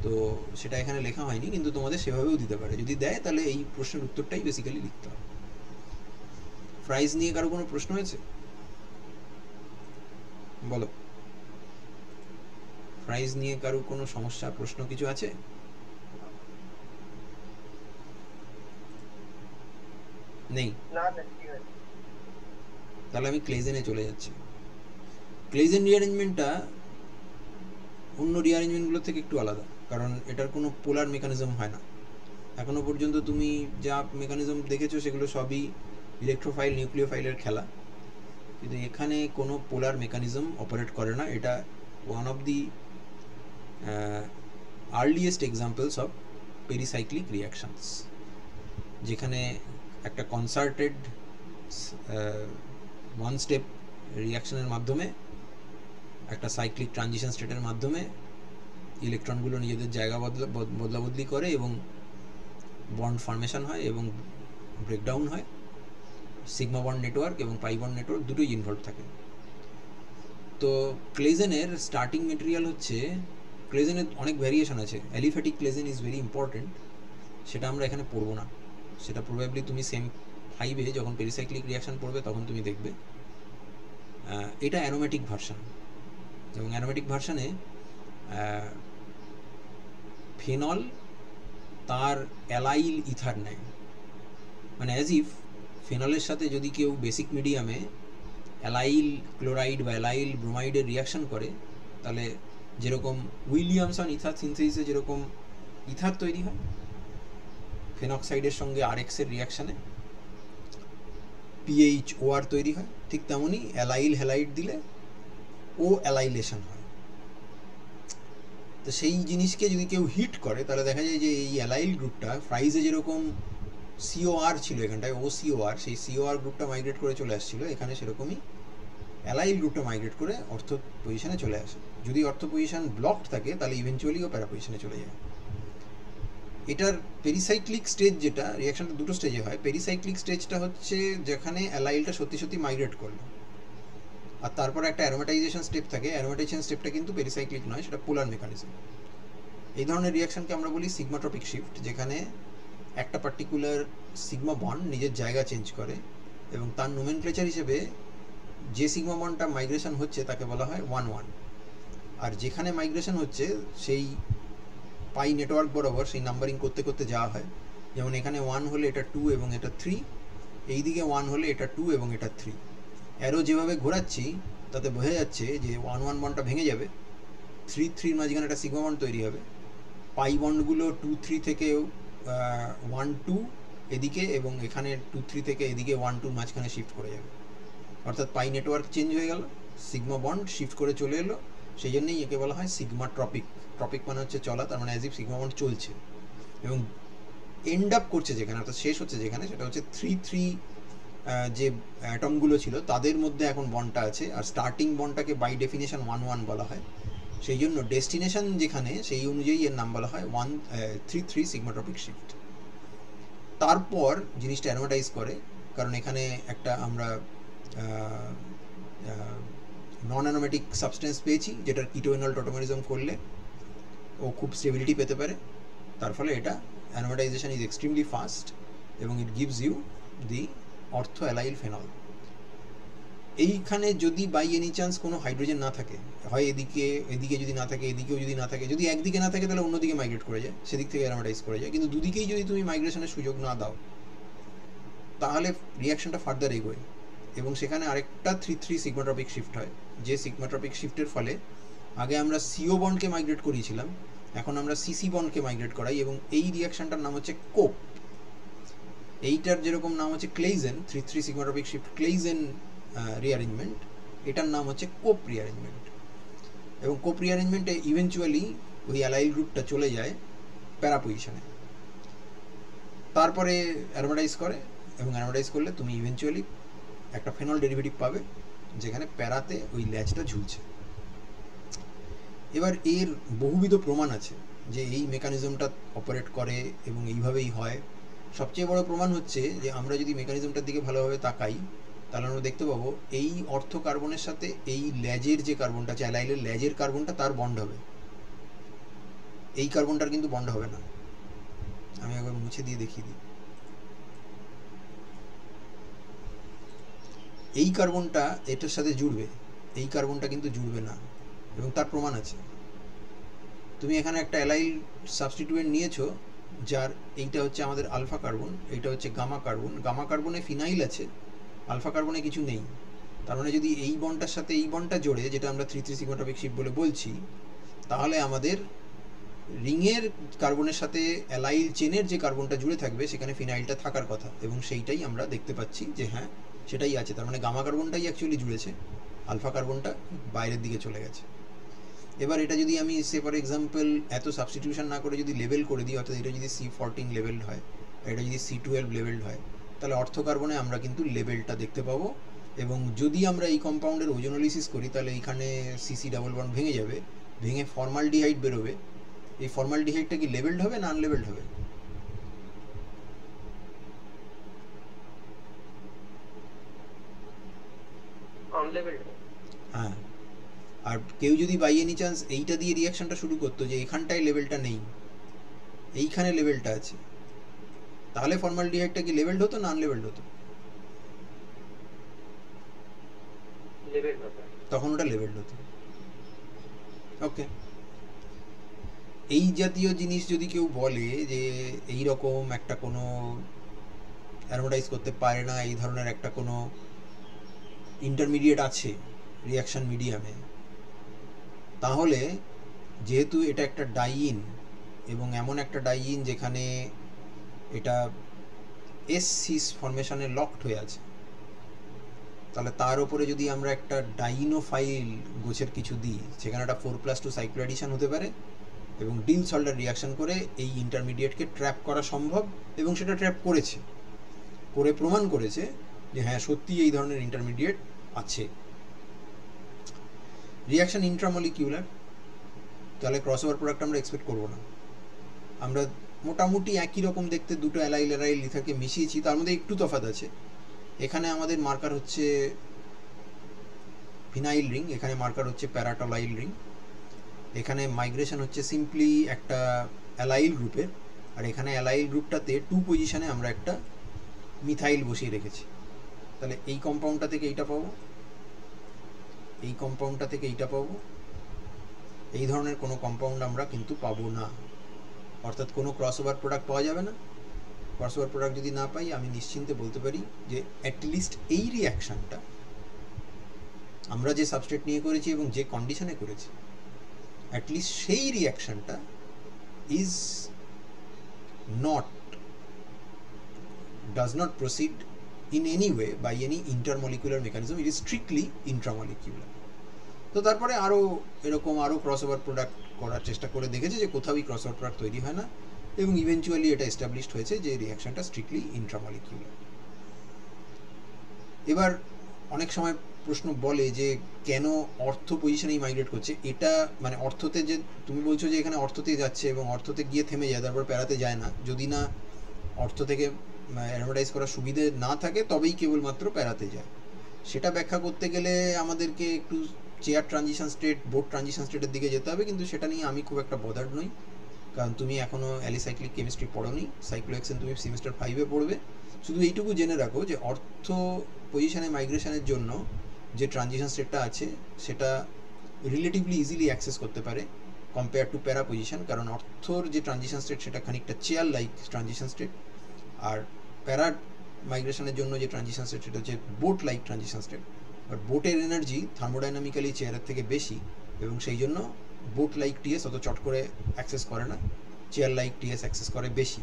[SPEAKER 1] তো সেটা এখানে লেখা হয়নি, কিন্তু তোমাদের সেভাবেও দিতে পারে, যদি দেয় তাহলে এই প্রশ্নের উত্তরটাই বেসিক্যালি লিখতে হবে। ফ্রাইজ নিয়ে কারো কোনো প্রশ্ন হয়েছে, বলো। প্রাইস নিয়ে কারো কোনো সমস্যা, প্রশ্ন কিছু আছে? নেই? তাহলে আমি ক্লেজেনে চলে যাচ্ছি। ক্লেজেন রিঅ্যারেঞ্জমেন্টটা অন্য রিঅ্যারেঞ্জমেন্টগুলো থেকে একটু আলাদা, কারণ এটার কোনো পোলার মেকানিজম হয় না। এখনো পর্যন্ত তুমি যা মেকানিজম দেখেছো সেগুলো সবই ইলেকট্রোফাইল নিউক্লিওফাইলের খেলা, কিন্তু এখানে কোনো পোলার মেকানিজম অপারেট করে না। এটা one of the earliest examples of pericyclic reactions, যেখানে একটা কনসার্টেড ওয়ান স্টেপ রিয়াকশনের মাধ্যমে, একটা সাইক্লিক ট্রানজিশন স্টেটের মাধ্যমে ইলেকট্রনগুলো নিজেদের জায়গা বদলাবদলি করে এবং বন্ড ফর্মেশন হয় এবং ব্রেকডাউন হয়। সিগমা বন্ড নেটওয়ার্ক এবং পাই বন্ড নেটওয়ার্ক দুটোই ইনভলভ থাকে। তো ক্লেজেনের স্টার্টিং মেটেরিয়াল হচ্ছে, ক্লেজেনের অনেক ভ্যারিয়েশন আছে, অ্যালিফ্যাটিক ক্লেজেন ইজ ভেরি ইম্পর্টেন্ট, সেটা আমরা এখানে পড়বো না, সেটা প্রবাবলি তুমি সেম 5-এ যখন পেরিসাইক্লিক রিয়াকশন পড়বে তখন তুমি দেখবে। এটা অ্যারোমেটিক ভার্সন, এবং অ্যারোমেটিক ভার্সনে ফেনল তার অ্যালাইল ইথার নেয়, মানে অ্যাজ ইফ ফেনলের সাথে যদি কেউ বেসিক মিডিয়ামে অ্যালাইল ক্লোরাইড বা অ্যালাইল ব্রোমাইডের রিয়াকশন করে, তাহলে যেরকম উইলিয়ামসন ইথার সিনথেসিসে যেরকম ইথার তৈরি হয় ফেনক্সাইডের সঙ্গে RX এর রিয়াকশানে PHOR তৈরি হয়, ঠিক তেমনই অ্যালাইল হ্যালাইড দিলে ও অ্যালাইলেশন হয়। তো সেই জিনিসকে যদি কেউ হিট করে তাহলে দেখা যায় যে এই অ্যালাইল গ্রুপটা ফ্রাইজে যেরকম COR ছিল এখানটায় OCOR, সেই COR গ্রুপটা মাইগ্রেট করে চলে আসছিল, এখানে সেরকমই অ্যালাইল গ্রুপটা মাইগ্রেট করে অর্থ পজিশনে চলে আসে। যদি অর্থ পজিশন ব্লকড থাকে তাহলে ইভেনচুয়ালি ও প্যারা পজিশনে চলে যায়। এটার পেরিসাইক্লিক স্টেজ, যেটা রিয়াকশনটা দুটো স্টেজে হয়, পেরিসাইক্লিক স্টেজটা হচ্ছে যেখানে অ্যালাইলটা সত্যি সত্যি মাইগ্রেট করলো, আর তারপর একটা অ্যারোমেটাইজেশন স্টেপ থাকে। অ্যারোমেটাইজেশন স্টেপটা কিন্তু পেরিসাইক্লিক নয়, সেটা পোলার মেকানিজম। এই ধরনের রিয়াকশনকে আমরা বলি সিগমাট্রপিক শিফট, যেখানে একটা পার্টিকুলার সিগমা বন্ড নিজের জায়গা চেঞ্জ করে এবং তার নোমেনক্লেচার হিসেবে যে সিগমা বন্ডটা মাইগ্রেশন হচ্ছে তাকে বলা হয় 1-1, আর যেখানে মাইগ্রেশন হচ্ছে সেই পাই নেটওয়ার্ক বরাবর সেই নাম্বারিং করতে করতে যাওয়া হয়। যেমন এখানে 1 হলে এটা 2 এবং এটা 3, এই দিকে 1 হলে এটা 2 এবং এটা 3। অ্যারো যেভাবে ঘোরাচ্ছি তাতে বোঝা যাচ্ছে যে 1-1 বন্ডটা ভেঙে যাবে, 3-3 মাঝখানে একটা সিগমা বন্ড তৈরি হবে, পাই বন্ডগুলো 2-3 থেকে 1-2 এদিকে এবং এখানে 2-3 থেকে এদিকে 1-2 মাঝখানে শিফট করে যাবে, অর্থাৎ পাই নেটওয়ার্ক চেঞ্জ হয়ে গেল, সিগমা বন্ড শিফট করে চলে এলো, সেই জন্যই একে বলা হয় সিগমা ট্রপিক। ট্রপিক মানে হচ্ছে চলা, তার মানে অ্যাজ ইফ সিগমা বন্ড চলছে এবং এন্ড আপ করছে যেখানে, অর্থাৎ শেষ হচ্ছে যেখানে, সেটা হচ্ছে 3-3 যে অ্যাটমগুলো ছিল তাদের মধ্যে এখন বন্ডটা আছে, আর স্টার্টিং বন্ডটাকে বাই ডেফিনেশন 1-1 বলা হয়, সেই জন্য ডেস্টিনেশন যেখানে সেই অনুযায়ী এর নাম বলা হয় 3-3 সিগমা ট্রপিক শিফট। তারপর জিনিসটা অ্যারোমেটাইজ করে, কারণ এখানে একটা আমরা নন অ্যারোমেটিক সাবস্টেন্স পেয়েছি যেটার কিটোএনল টোটোমেরিজম করলে ও খুব স্টেবিলিটি পেতে পারে, তার ফলে এটা অ্যারোমেটাইজেশন ইজ এক্সট্রিমলি ফাস্ট এবং it gives you the ortho allyl phenol. এইখানে যদি বাই এনি চান্স কোনো হাইড্রোজেন না থাকে, হয় এদিকে যদি না থাকে, এদিকেও যদি না থাকে, যদি একদিকে না থাকে তাহলে অন্যদিকে মাইগ্রেট করে যায়, সেদিক থেকে অ্যারোমেটাইজ করে যায়, কিন্তু দুদিকেই যদি তুমি মাইগ্রেশনের সুযোগ না দাও তাহলে রিয়াকশনটা ফার্দার এগোয় এবং সেখানে আরেকটা 3-3 সিগমাট্রপিক শিফট হয়, যে সিগমাট্রপিক শিফটের ফলে আগে আমরা সিও বন্ডকে মাইগ্রেট করিয়েছিলাম, এখন আমরা সিসি বন্ডকে মাইগ্রেট করাই এবং এই রিয়াকশনটার নাম হচ্ছে কোপ। এইটার যেরকম নাম হচ্ছে ক্লেইজেন, 3-3 সিগমাট্রপিক শিফট ক্লেইজেন রিঅ্যারেঞ্জমেন্ট, এটার নাম হচ্ছে কোপ রিঅ্যারেঞ্জমেন্ট। এবং কোপ রিঅ্যারেঞ্জমেন্টে ইভেনচুয়ালি ওই অ্যালাইল গ্রুপটা চলে যায় প্যারা পজিশনে, তারপরে অ্যারোমেটাইজ করে এবং অ্যারোমেটাইজ করলে তুমি ইভেনচুয়ালি একটা ফেনল ডেরিভেটিভ পাবে যেখানে প্যারাতে ওই ল্যাচটা ঝুলছে। এবার এর বহুবিধ প্রমাণ আছে যে এই মেকানিজমটা অপারেট করে এবং এইভাবেই হয়। সবচেয়ে বড় প্রমাণ হচ্ছে যে আমরা যদি মেকানিজমটার দিকে ভালোভাবে তাকাই তাহলে আমরা দেখতে পাবো এই অর্থ কার্বনের সাথে এই ল্যাজের যে কার্বনটা আছে, অ্যালাইলের ল্যাজের কার্বনটা তার বন্ড হবে, এই কার্বনটার কিন্তু বন্ড হবে না। আমি একবার মুছে দিয়ে দেখিয়ে দিই। এই কার্বনটা এটার সাথে জুড়বে, এই কার্বনটা কিন্তু জুড়বে না এবং তার প্রমাণ আছে। তুমি এখানে একটা অ্যালাইল সাবস্টিটিউয়েন্ট নিয়েছো যার এইটা হচ্ছে আমাদের আলফা কার্বন, এইটা হচ্ছে গামা কার্বন, গামা কার্বনে ফিনাইল আছে, আলফা কার্বনে কিছু নেই, তার মানে যদি এই বন্ডটার সাথে এই বন্ডটা জোড়ে, যেটা আমরা 3-3 সিগমাট্রপিক শিফট বলে বলছি, তাহলে আমাদের রিংয়ের কার্বনের সাথে অ্যালাইল চেনের যে কার্বনটা জুড়ে থাকবে সেখানে ফিনাইলটা থাকার কথা এবং সেইটাই আমরা দেখতে পাচ্ছি যে হ্যাঁ সেটাই আছে। তার মানে গামা কার্বনটাই অ্যাকচুয়ালি জুড়েছে, আলফা কার্বনটা বাইরের দিকে চলে গেছে। এবার এটা যদি আমি সে ফর এক্সাম্পল এত সাবস্টিটিউশন না করে যদি লেভেল করে দিই, অর্থাৎ এটা যদি C14 লেভেলড হয়, এটা যদি C12 লেভেলড হয়, তাহলে অর্থ কার্বনে আমরা কিন্তু লেভেলটা দেখতে পাবো এবং যদি আমরা এই কম্পাউন্ডের ওজোনোলিসিস করি তাহলে এইখানে CC ডাবল বন্ড ভেঙে যাবে, ভেঙে ফর্মালডিহাইড বেরোবে। এই ফর্মালডিহাইডটা কি লেভেলড হবে না আনলেভেলড হবে? হ্যাঁ, আর কেউ যদি বাই এনি চান্স এইটা দিয়ে রিয়াকশনটা শুরু করতো যে এখানটায় লেভেলটা নেই, এইখানে লেভেলটা আছে, তাহলে ফর্মালডিহাইডটা কি লেভেলড হতো না আনলেভেলড হতো? তখন ওটা লেভেলড হতো। ওকে, এই জাতীয় জিনিস যদি কেউ বলে যে এই রকম একটা কোনো অ্যারোমেটাইজ করতে পারে না, এই ধরনের একটা কোনো ইন্টারমিডিয়েট আছে রিয়াকশন মিডিয়ামে, তাহলে যেহেতু এটা একটা ডাইইন এবং এমন একটা ডাইইন যেখানে এটা এস-সিস ফরমেশনে লকড হয়ে আছে, তাহলে তার উপরে যদি আমরা একটা ডাইনোফাইল গোছের কিছু দিই, সেখানে একটা 4+2 সাইক্লোঅ্যাডিশন হতে পারে এবং ডিল সল্টার রিয়াকশন করে এই ইন্টারমিডিয়েটকে ট্র্যাপ করা সম্ভব এবং সেটা ট্র্যাপ করেছে, করে প্রমাণ করেছে যে হ্যাঁ সত্যি এই ধরনের ইন্টারমিডিয়েট আছে। রিয়াকশন ইন্ট্রামলিকিউলার, তাহলে ক্রসওভার প্রোডাক্ট আমরা এক্সপেক্ট করবো না। আমরা মোটামুটি একই রকম দেখতে দুটো অ্যালাইল অ্যালাইল ইথারকে মিশিয়েছি, তার মধ্যে একটু তফাৎ আছে। এখানে আমাদের মার্কার হচ্ছে ফিনাইল রিং, এখানে মার্কার হচ্ছে প্যারাটলাইল রিং, এখানে মাইগ্রেশন হচ্ছে সিম্পলি একটা অ্যালাইল গ্রুপের, আর এখানে অ্যালাইল গ্রুপটাতে 2 পজিশনে আমরা একটা মিথাইল বসিয়ে রেখেছি। তাহলে এই কম্পাউন্ডটা থেকে এইটা পাবো, এই কম্পাউন্ডটা থেকে এইটা পাবো, এই ধরনের কোনো কম্পাউন্ড আমরা কিন্তু পাবো না, অর্থাৎ কোনো ক্রসওভার প্রোডাক্ট পাওয়া যাবে না, ক্রসওভার প্রোডাক্ট যদি না পাই, আমি নিশ্চিন্তে বলতে পারি যে অ্যাটলিস্ট এই রিয়াকশানটা আমরা যে সাবস্ট্রেট নিয়ে করেছি এবং যে কন্ডিশনে করেছি, অ্যাটলিস্ট সেই রিয়াকশানটা is not does not proceed in any way by any intermolecular mechanism. It is strictly intramolecular. তো তারপরে আরও এরকম আরও ক্রসওভার প্রোডাক্ট করার চেষ্টা করে দেখেছে যে কোথাও ক্রসওভার প্রোডাক্ট তৈরি হয় না, এবং ইভেনচুয়ালি এটা এস্টাবলিশড হয়েছে যে রিয়াকশনটা স্ট্রিক্টলি ইন্ট্রামলিকিউলার। এবার অনেক সময় প্রশ্ন বলে যে কেন অর্থ পজিশনেই মাইগ্রেট করছে, এটা মানে অর্থতে যে তুমি বলছো যে এখানে অর্থতে যাচ্ছে এবং অর্থতে গিয়ে থেমে যায়, তারপর প্যারাতে যায় না, যদি না অর্থ থেকে অ্যারোমাটাইজ করার সুবিধে না থাকে তবেই কেবলমাত্র প্যারাতে যায়। সেটা ব্যাখ্যা করতে গেলে আমাদেরকে একটু chair transition state, board transition স্টেটের দিকে যেতে হবে, কিন্তু সেটা নিয়ে আমি খুব একটা বদার্ড নই, কারণ তুমি এখনও অ্যালিসাইক্লিক কেমিস্ট্রি পড়োনি, সাইক্লোহেক্সেন তুমি সেমিস্টার 5-এ পড়বে। শুধু এইটুকু জেনে রাখো যে অর্থ পজিশনে মাইগ্রেশনের জন্য যে ট্রানজিশন স্টেটটা আছে সেটা রিলেটিভলি ইজিলি অ্যাক্সেস করতে পারে কম্পেয়ার টু প্যারা পজিশন, কারণ অর্থর যে ট্রানজিশন স্টেট সেটা খানিকটা চেয়ার লাইক ট্রানজিশন স্টেট, আর প্যারা মাইগ্রেশনের জন্য যে ট্রানজিশন স্টেট সেটা হচ্ছে boat like transition state. But বোটের এনার্জি থার্মোডাইনামিক্যালি চেয়ারের থেকে বেশি, এবং সেই জন্য বোট লাইক টিএস অত চট করে অ্যাক্সেস করে না, চেয়ার লাইক টিএস অ্যাক্সেস করে বেশি।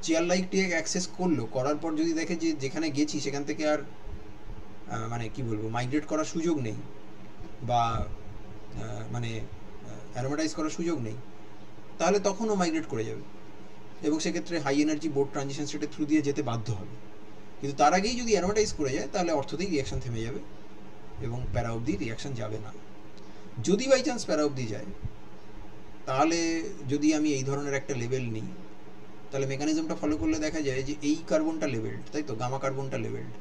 [SPEAKER 1] চেয়ার লাইক টিএস অ্যাক্সেস করার পর যদি দেখে যে যেখানে গেছি সেখান থেকে আর মানে কি বলবো মাইগ্রেট করার সুযোগ নেই বা মানে অ্যারোমাটাইজ করার সুযোগ নেই, তাহলে তখনও মাইগ্রেট করে যাবে, এবং সেক্ষেত্রে হাই এনার্জি বোর্ড ট্রানজিশন স্টেটের থ্রু দিয়ে যেতে বাধ্য হবে। কিন্তু তার আগেই যদি অ্যারোমাটাইজ করে যায় তাহলে অর্থতেই রিয়াকশান থেমে যাবে এবং প্যারা অবধি রিয়াকশান যাবে না। যদি বাই চান্স প্যারা অবধি যায়, তাহলে যদি আমি এই ধরনের একটা লেভেল নিই, তাহলে মেকানিজমটা ফলো করলে দেখা যায় যে এই কার্বনটা লেভেলড, তাই তো, গামা কার্বনটা লেভেলড।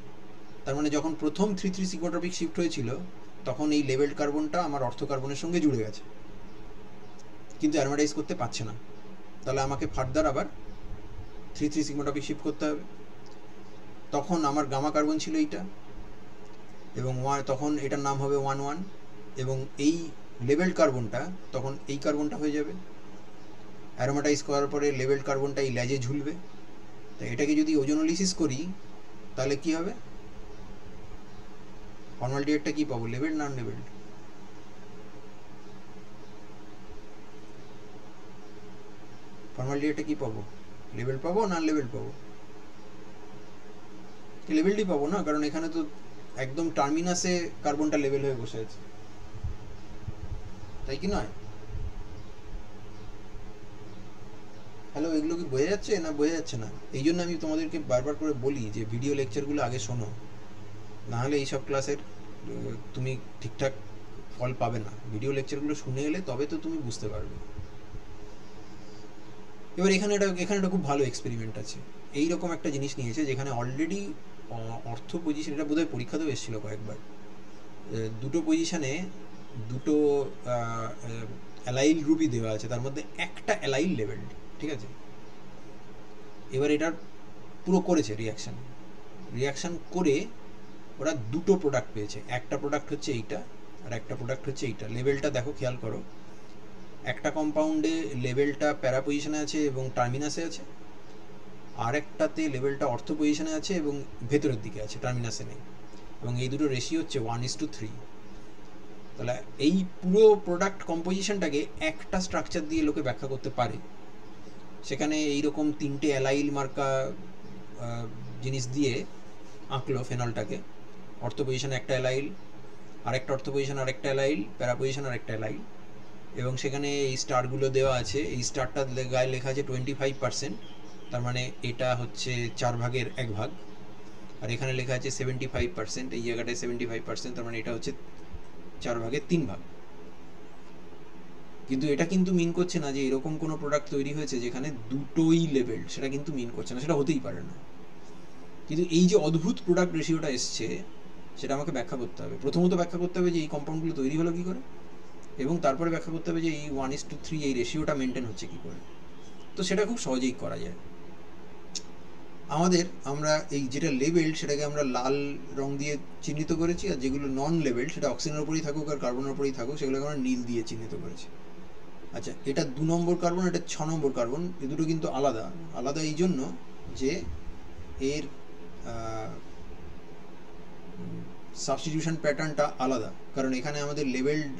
[SPEAKER 1] তার মানে যখন প্রথম 3,3 সিগমোট্রপিক শিফট হয়েছিল তখন এই লেভেলড কার্বনটা আমার অর্থ কার্বনের সঙ্গে জুড়ে গেছে, কিন্তু অ্যারোমাটাইজ করতে পারছে না। তাহলে আমাকে ফার্দার আবার 3,3 সিগমোটপিক শিফট করতে হবে। তখন আমার গামা কার্বন ছিল এইটা, এবং তখন এটার নাম হবে 1,1, এবং এই লেভেল কার্বনটা তখন এই কার্বনটা হয়ে যাবে। অ্যারোমাটাইজ করার পরে লেভেল কার্বনটা এই ল্যাজে ঝুলবে। তাই এটাকে যদি ওজোনোলিসিস করি তাহলে কি হবে, ফর্মালডিহাইডটা কি পাবো, লেভেল নন লেভেলড? ফর্মালডিহাইডটা কি পাবো, লেভেল পাবো না লেভেল পাবো? লেভেলটি পাবো না, কারণ এখানে তো একদম টার্মিনাসে কার্বনটা লেভেল হয়ে বসে আছে, তাই কি নয়? হ্যালো, এগুলো কি বোঝা যাচ্ছে না বোঝা যাচ্ছে না? এই জন্য আমি তোমাদেরকে বারবার করে বলি যে ভিডিও লেকচারগুলো আগে শোনো, নাহলে এইসব ক্লাসের তুমি ঠিকঠাক ফল পাবে না। ভিডিও লেকচারগুলো শুনে এলে তবে তো তুমি বুঝতে পারবে। এবার এখানে একটা খুব ভালো এক্সপেরিমেন্ট আছে। এইরকম একটা জিনিস নিয়েছে যেখানে অলরেডি অর্থ পজিশন, এটা বোধহয় পরীক্ষাতেও এসেছিল কয়েকবার, দুটো পজিশনে দুটো অ্যালাইল গ্রুপই দেওয়া আছে, তার মধ্যে একটা অ্যালাইল লেভেলড, ঠিক আছে? এবার এটার পুরো করেছে রিয়াকশান করে ওরা দুটো প্রোডাক্ট পেয়েছে। একটা প্রোডাক্ট হচ্ছে এইটা আর একটা প্রোডাক্ট হচ্ছে এইটা। লেভেলটা দেখো, খেয়াল করো, একটা কম্পাউন্ডে লেভেলটা প্যারা পজিশনে আছে এবং টার্মিনাসে আছে, আর একটাতে লেভেলটা অর্থ পজিশনে আছে এবং ভেতরের দিকে আছে, টার্মিনাসে নেই, এবং এই দুটো রেশিও হচ্ছে 1:3। তাহলে এই পুরো প্রোডাক্ট কম্পোজিশনটাকে একটা স্ট্রাকচার দিয়ে লোকে ব্যাখ্যা করতে পারে। সেখানে এইরকম 3টে অ্যালাইল মার্কা জিনিস দিয়ে আঁকলো ফেনলটাকে, অর্থ পজিশনে একটা অ্যালাইল, আরেকটা অর্থ পজিশন আরেকটা অ্যালাইল, প্যারা পজিশন আরেকটা অ্যালাইল, এবং সেখানে এই স্টারগুলো দেওয়া আছে। এই স্টারটা গায়ে লেখা আছে 25%, তার মানে এটা হচ্ছে 1/4, আর এখানে লেখা আছে 75%, এই জায়গাটায় 75%, তার মানে এটা হচ্ছে 4/3। কিন্তু এটা কিন্তু মিন করছে না যে এরকম কোনো প্রোডাক্ট তৈরি হয়েছে যেখানে দুটোই লেভেল, সেটা কিন্তু মিন করছে না, সেটা হতেই পারে না। কিন্তু এই যে অদ্ভুত প্রোডাক্ট রেশিওটা এসছে সেটা আমাকে ব্যাখ্যা করতে হবে। প্রথমত ব্যাখ্যা করতে হবে যে এই কম্পাউন্ডগুলো তৈরি হলো কী করে, এবং তারপরে ব্যাখ্যা করতে হবে যে এই 1:3 এই রেশিওটা মেনটেন হচ্ছে কী করে। তো সেটা খুব সহজেই করা যায়। আমরা এই যেটা লেভেল সেটাকে আমরা লাল রং দিয়ে চিহ্নিত করেছি, আর যেগুলো নন লেভেল সেটা অক্সিজেনের উপরেই থাকুক আর কার্বনের উপরেই থাকুক সেগুলোকে আমরা নীল দিয়ে চিহ্নিত করেছি। আচ্ছা, এটা 2 নম্বর কার্বন, এটা 6 নম্বর কার্বন, এই দুটো কিন্তু আলাদা এই জন্য যে এর সাবস্টিটিউশন প্যাটার্নটা আলাদা, কারণ এখানে আমাদের লেভেলড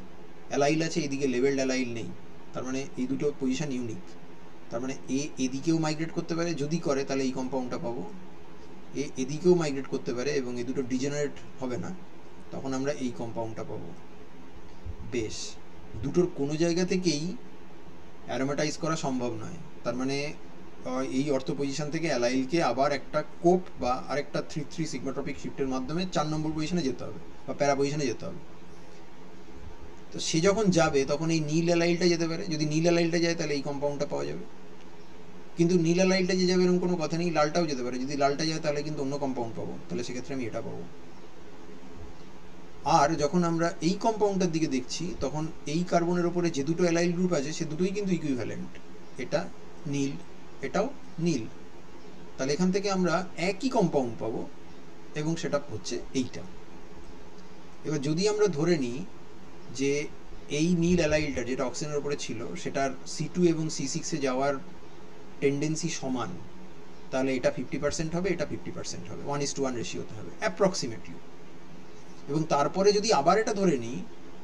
[SPEAKER 1] অ্যালাইল আছে, এদিকে লেভেলড অ্যালাইল নেই, তার মানে এই দুটো পজিশন ইউনিক। তার মানে এ এদিকেও মাইগ্রেট করতে পারে, যদি করে তাহলে এই কম্পাউন্ডটা পাবো, এ এদিকেও মাইগ্রেট করতে পারে এবং এই দুটো ডিজেনারেট হবে না, তখন আমরা এই কম্পাউন্ডটা পাবো। বেশ, দুটোর কোনো জায়গা থেকেই অ্যারোমেটাইজ করা সম্ভব নয়, তার মানে এই অর্থ পজিশন থেকে অ্যালাইলকে আবার একটা কোপ বা আরেকটা 3-3 সিগমাট্রপিক শিফটের মাধ্যমে 4 নম্বর পজিশনে যেতে হবে বা প্যারা পজিশনে যেতে হবে। তো সে যখন যাবে তখন এই নীল অ্যালাইলটা যেতে পারে, যদি নীল অ্যালাইলটা যায় তাহলে এই কম্পাউন্ডটা পাওয়া যাবে, কিন্তু নীল অ্যালাইলটা যে যাবে এরকম কোনো কথা নেই, লালটাও যেতে পারে, যদি লালটা যায় তাহলে কিন্তু অন্য কম্পাউন্ড পাবো, তাহলে সেক্ষেত্রে আমি এটা পাবো। আর যখন আমরা এই কম্পাউন্ডটার দিকে দেখছি তখন এই কার্বনের ওপরে যে দুটো অ্যালাইল গ্রুপ আছে সে দুটোই কিন্তু ইকুইভ্যালেন্ট, এটা নীল এটাও নীল, তাহলে এখান থেকে আমরা একই কম্পাউন্ড পাবো এবং সেটা হচ্ছে এইটা। এবার যদি আমরা ধরে নিই যে এই নীল অ্যালাইলটা যেটা অক্সিজেনের উপরে ছিল সেটার C2 এবং C6-এ যাওয়ার টেন্ডেন্সি সমান, তাহলে এটা 50% হবে, এটা 50% হবে, 1:1 রেশিওতে হবে অ্যাপ্রক্সিমেটলি। এবং তারপরে যদি আবার এটা ধরে নিই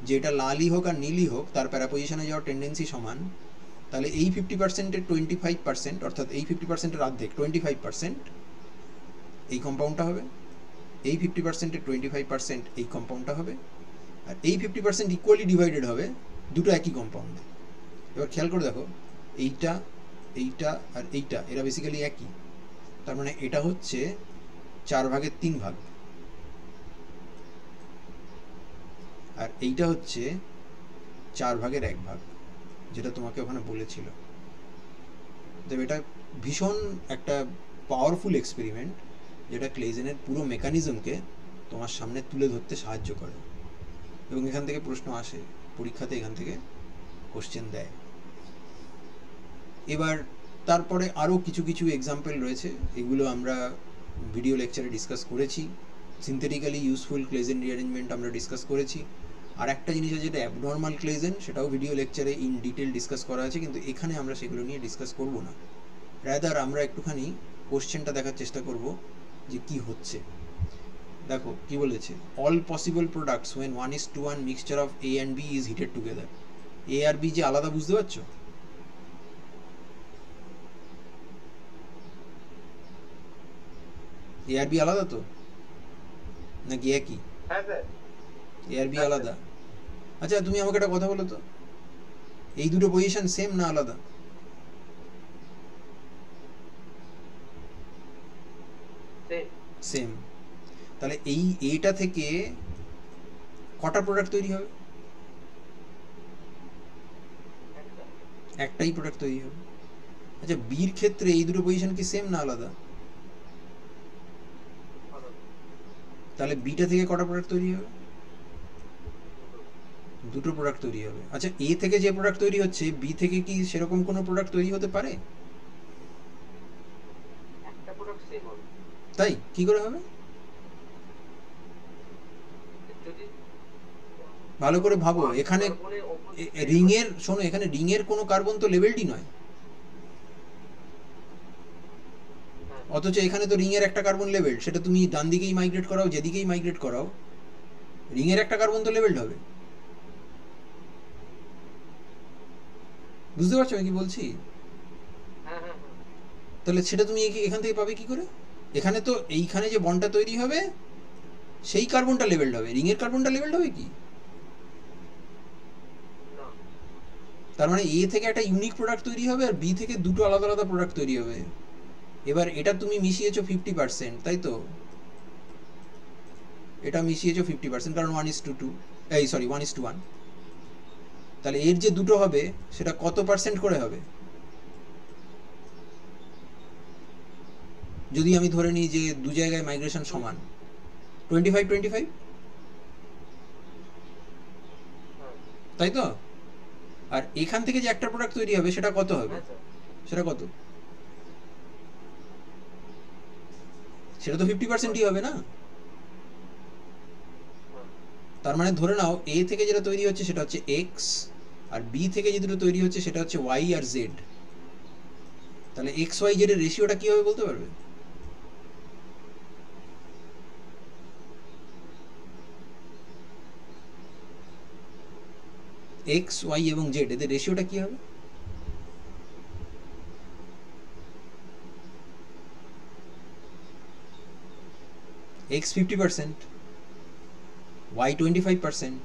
[SPEAKER 1] যে এটা লালই হোক আর নীলই হোক তার প্যারাপোজিশনে যাওয়ার টেন্ডেন্সি সমান, তাহলে এই 50%-এর 25%, অর্থাৎ এই 50%-এর অর্ধেক 25% এই কম্পাউন্ডটা হবে, এই 50%-এর 25% এই কম্পাউন্ডটা হবে, আর এই 50% ইকুয়ালি ডিভাইডেড হবে দুটো একই কম্পাউন্ডে। এবার খেয়াল করে দেখো, এইটা এইটা আর এইটা এরা বেসিক্যালি একই, তার মানে এটা হচ্ছে 4/3 ভাগ, আর এইটা হচ্ছে 4/1 ভাগ, যেটা তোমাকে ওখানে বলেছিল। তবে এটা ভীষণ একটা পাওয়ারফুল এক্সপেরিমেন্ট যেটা ক্লেজেনের পুরো মেকানিজমকে তোমার সামনে তুলে ধরতে সাহায্য করে, এবং এখান থেকে প্রশ্ন আসে পরীক্ষাতে, এখান থেকে কোশ্চেন দেয়। এবার তারপরে আরও কিছু কিছু এক্সাম্পল রয়েছে, এগুলো আমরা ভিডিও লেকচারে ডিসকাস করেছি। সিনথেটিক্যালি ইউজফুল ক্লেজেন রিঅ্যারেঞ্জমেন্ট আমরা ডিসকাস করেছি। আর একটা জিনিস আছে যেটা অ্যাবনর্মাল ক্লেজেন, সেটাও ভিডিও লেকচারে ইন ডিটেল ডিসকাস করা আছে, কিন্তু এখানে আমরা সেগুলো নিয়ে ডিসকাস করব না, রাদার আমরা একটুখানি কোশ্চেনটা দেখার চেষ্টা করব যে কি হচ্ছে। দেখো কি বলেছে, all possible products when 1:1 mixture of A and B is heated together। A আর B যে আলাদা, বুঝতে পারছো? A আর B আলাদা তো নাকি একই?
[SPEAKER 2] হ্যাঁ স্যার,
[SPEAKER 1] A আর B আলাদা। আচ্ছা তুমি আমাকে একটা কথা বলো তো, এই দুটো পজিশন সেম না আলাদা? সেম। তাহলে এই এটা থেকে কটা প্রোডাক্ট তৈরি হবে? একটাই প্রোডাক্ট তৈরি হবে। আচ্ছা বির ক্ষেত্রে এই দুটো পজিশন কি সেম না আলাদা? তাহলে বিটা থেকে কটা প্রোডাক্ট তৈরি হবে? দুটো প্রোডাক্ট তৈরি হবে। আচ্ছা এ থেকে যে প্রোডাক্ট তৈরি হচ্ছে বি থেকে কি সেরকম কোনো প্রোডাক্ট তৈরি হতে পারে?
[SPEAKER 3] একটা প্রোডাক্ট সেম হবে।
[SPEAKER 1] তাই কি করে হবে?
[SPEAKER 3] যদি
[SPEAKER 1] ভালো করে ভাবো, এখানে রিং এর, শোনো এখানে রিং এর কোনো কার্বন তো লেভেলডি নয়, অথচ এখানে তো রিং এর একটা কার্বন লেভেল, সেটা তুমি ডান দিকেই মাইগ্রেট করাও যেদিকেই মাইগ্রেট করাও রিং এর একটা কার্বন তো লেভেলড হবে। বুঝতে পারছো আমি কি বলছি? তাহলে সেটা তুমি এখান থেকে পাবে কি করে? এখানে তো এইখানে যে বন্ডটা তৈরি হবে সেই কার্বনটা লেভেলড হবে, রিং এর কার্বনটা লেভেলড হবে কি? তার মানে এ থেকে একটা ইউনিক প্রোডাক্ট তৈরি হবে আর বি থেকে দুটো আলাদা আলাদা প্রোডাক্ট তৈরি হবে। এবার এটা তুমি মিশিয়েছো 50%, তাই তো? এটা মিশিয়েছো 50%, কারণ 1:2, এই সরি 1:1। তাহলে এর যে দুটো হবে সেটা কত পার্সেন্ট করে হবে? যদি আমি ধরে নিই যে দু জায়গায় মাইগ্রেশন সমান, 25-25, তাই তো? আর এখান থেকে যে একটা প্রোডাক্ট তৈরি হবে সেটা কত হবে? সেটা কত? সেটা তো 50%ই হবে না? তার মানে ধরে নাও এ থেকে যেটা তৈরি হচ্ছে সেটা হচ্ছে এক্স, আর বি থেকে যে দুটো তৈরি হচ্ছে সেটা হচ্ছে ওয়াই আর জেড। তাহলে এক্স ওয়াই জেড এর রেশিওটা কি হবে বলতে পারবে? এক্স ওয়াই এবং জেড এদের রেশিওটা কি হবে? এক্স 50%, ওয়াই 25%,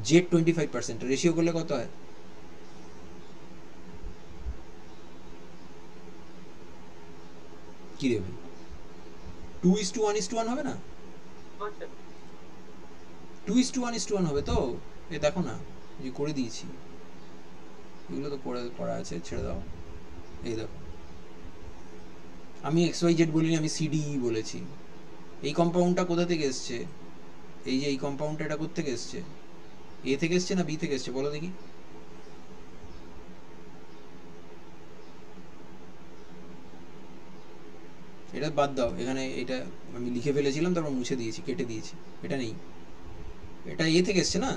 [SPEAKER 1] জেড 25%, রেশিও করলে কত হয়? কি রে ভাই, 2:1:1 হবে না? 2:1:1 হবে তো? এ দেখো না, যে করে দিয়েছি, এগুলো তো করা আছে, ছেড়ে দাও। এই দেখো, আমি এক্স ওয়াই জেড বলিনি, আমি সিডিই বলেছি। এই কম্পাউন্ডটা কোথা থেকে এসছে? এই যে এই কম্পাউন্ডটা, এটা কোথা থেকে এসছে? এ থেকে এসছে না বি থেকে এসছে বলো দেখি? এটা বাদ দাও, এখানে এটা আমি লিখে ফেলেছিলাম, তারপর মুছে দিয়েছি, কেটে দিয়েছি, এটা নেই। এটা এ থেকে এসছে না,